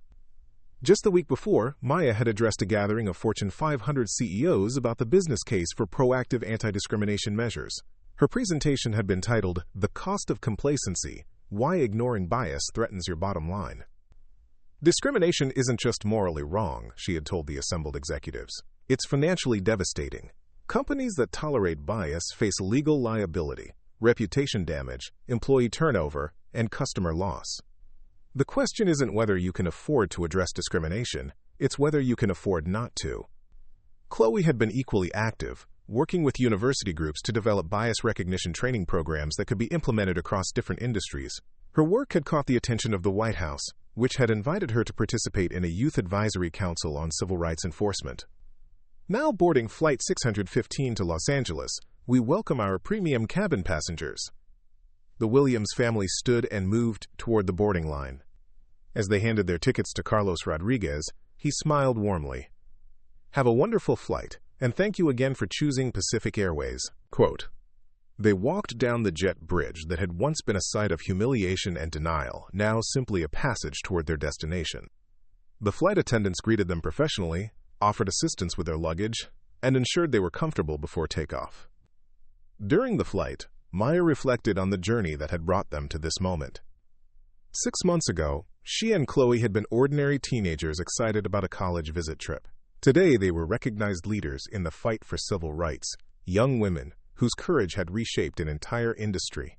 Just the week before, Maya had addressed a gathering of Fortune 500 CEOs about the business case for proactive anti-discrimination measures. Her presentation had been titled, "The Cost of Complacency: Why Ignoring Bias Threatens Your Bottom Line." Discrimination isn't just morally wrong, she had told the assembled executives. It's financially devastating. Companies that tolerate bias face legal liability, reputation damage, employee turnover, and customer loss. The question isn't whether you can afford to address discrimination, it's whether you can afford not to. Chloe had been equally active, working with university groups to develop bias recognition training programs that could be implemented across different industries. Her work had caught the attention of the White House, which had invited her to participate in a youth advisory council on civil rights enforcement. Now boarding Flight 615 to Los Angeles, we welcome our premium cabin passengers. The Williams family stood and moved toward the boarding line. As they handed their tickets to Carlos Rodriguez, he smiled warmly. "Have a wonderful flight, and thank you again for choosing Pacific Airways." Quote, they walked down the jet bridge that had once been a site of humiliation and denial, now simply a passage toward their destination. The flight attendants greeted them professionally, offered assistance with their luggage, and ensured they were comfortable before takeoff. During the flight, Maya reflected on the journey that had brought them to this moment. 6 months ago, she and Chloe had been ordinary teenagers excited about a college visit trip. Today, they were recognized leaders in the fight for civil rights, young women whose courage had reshaped an entire industry.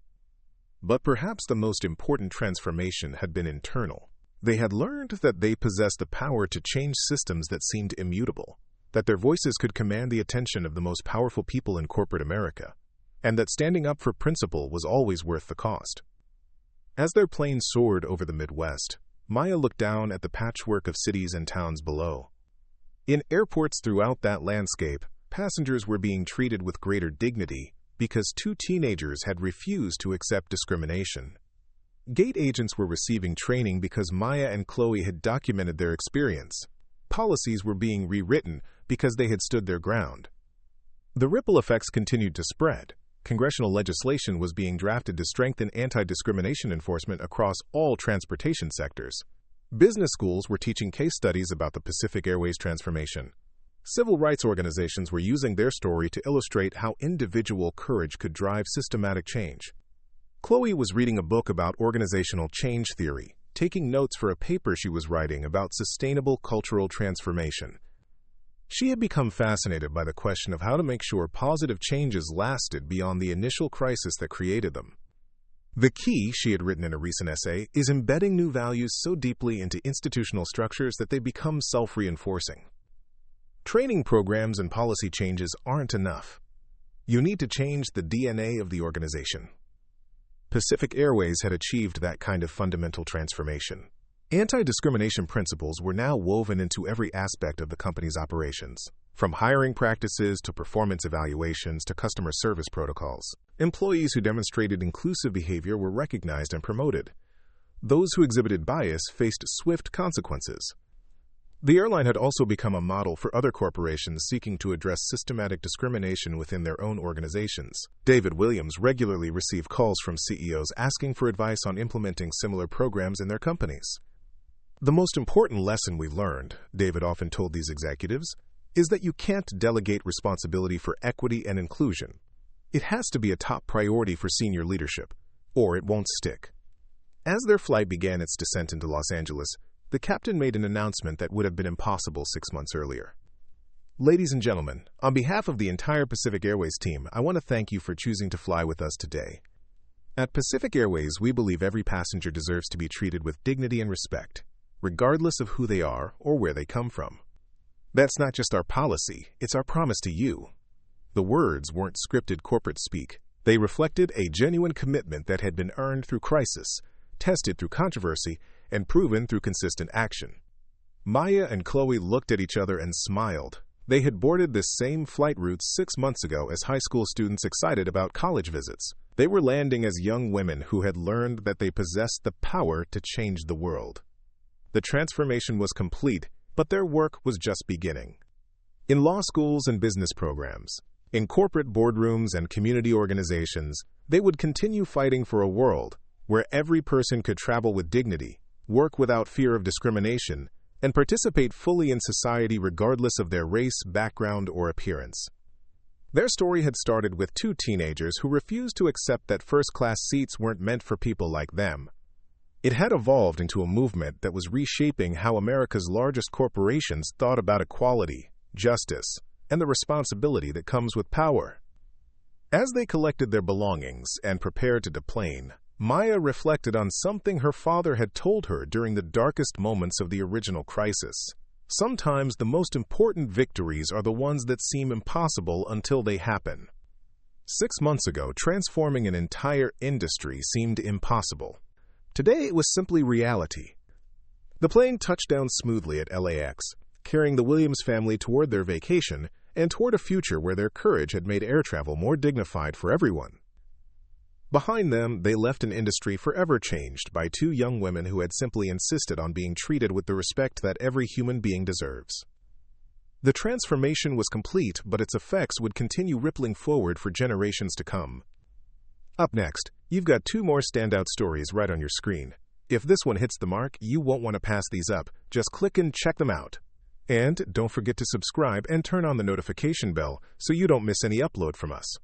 But perhaps the most important transformation had been internal. They had learned that they possessed the power to change systems that seemed immutable, that their voices could command the attention of the most powerful people in corporate America, and that standing up for principle was always worth the cost. As their plane soared over the Midwest, Maya looked down at the patchwork of cities and towns below. In airports throughout that landscape, passengers were being treated with greater dignity because two teenagers had refused to accept discrimination. Gate agents were receiving training because Maya and Chloe had documented their experience. Policies were being rewritten because they had stood their ground. The ripple effects continued to spread. Congressional legislation was being drafted to strengthen anti-discrimination enforcement across all transportation sectors. Business schools were teaching case studies about the Pacific Airways transformation. Civil rights organizations were using their story to illustrate how individual courage could drive systematic change. Chloe was reading a book about organizational change theory, taking notes for a paper she was writing about sustainable cultural transformation. She had become fascinated by the question of how to make sure positive changes lasted beyond the initial crisis that created them. The key, she had written in a recent essay, is embedding new values so deeply into institutional structures that they become self-reinforcing. Training programs and policy changes aren't enough. You need to change the DNA of the organization. Pacific Airways had achieved that kind of fundamental transformation. Anti-discrimination principles were now woven into every aspect of the company's operations, from hiring practices to performance evaluations to customer service protocols. Employees who demonstrated inclusive behavior were recognized and promoted. Those who exhibited bias faced swift consequences. The airline had also become a model for other corporations seeking to address systematic discrimination within their own organizations. David Williams regularly received calls from CEOs asking for advice on implementing similar programs in their companies. The most important lesson we learned, David often told these executives, is that you can't delegate responsibility for equity and inclusion. It has to be a top priority for senior leadership, or it won't stick. As their flight began its descent into Los Angeles, the captain made an announcement that would have been impossible 6 months earlier. Ladies and gentlemen, on behalf of the entire Pacific Airways team, I want to thank you for choosing to fly with us today. At Pacific Airways, we believe every passenger deserves to be treated with dignity and respect, regardless of who they are or where they come from. That's not just our policy, it's our promise to you. The words weren't scripted corporate speak. They reflected a genuine commitment that had been earned through crisis, tested through controversy, and proven through consistent action. Maya and Chloe looked at each other and smiled. They had boarded this same flight route 6 months ago as high school students excited about college visits. They were landing as young women who had learned that they possessed the power to change the world. The transformation was complete, but their work was just beginning. In law schools and business programs, in corporate boardrooms and community organizations, they would continue fighting for a world where every person could travel with dignity, work without fear of discrimination, and participate fully in society regardless of their race, background, or appearance. Their story had started with two teenagers who refused to accept that first-class seats weren't meant for people like them. It had evolved into a movement that was reshaping how America's largest corporations thought about equality, justice, and the responsibility that comes with power. As they collected their belongings and prepared to deplane, Maya reflected on something her father had told her during the darkest moments of the original crisis. Sometimes the most important victories are the ones that seem impossible until they happen. 6 months ago, transforming an entire industry seemed impossible. Today, it was simply reality. The plane touched down smoothly at LAX, carrying the Williams family toward their vacation and toward a future where their courage had made air travel more dignified for everyone. Behind them, they left an industry forever changed by two young women who had simply insisted on being treated with the respect that every human being deserves. The transformation was complete, but its effects would continue rippling forward for generations to come. Up next, you've got 2 more standout stories right on your screen. If this one hits the mark, you won't want to pass these up. Just click and check them out. And don't forget to subscribe and turn on the notification bell so you don't miss any upload from us.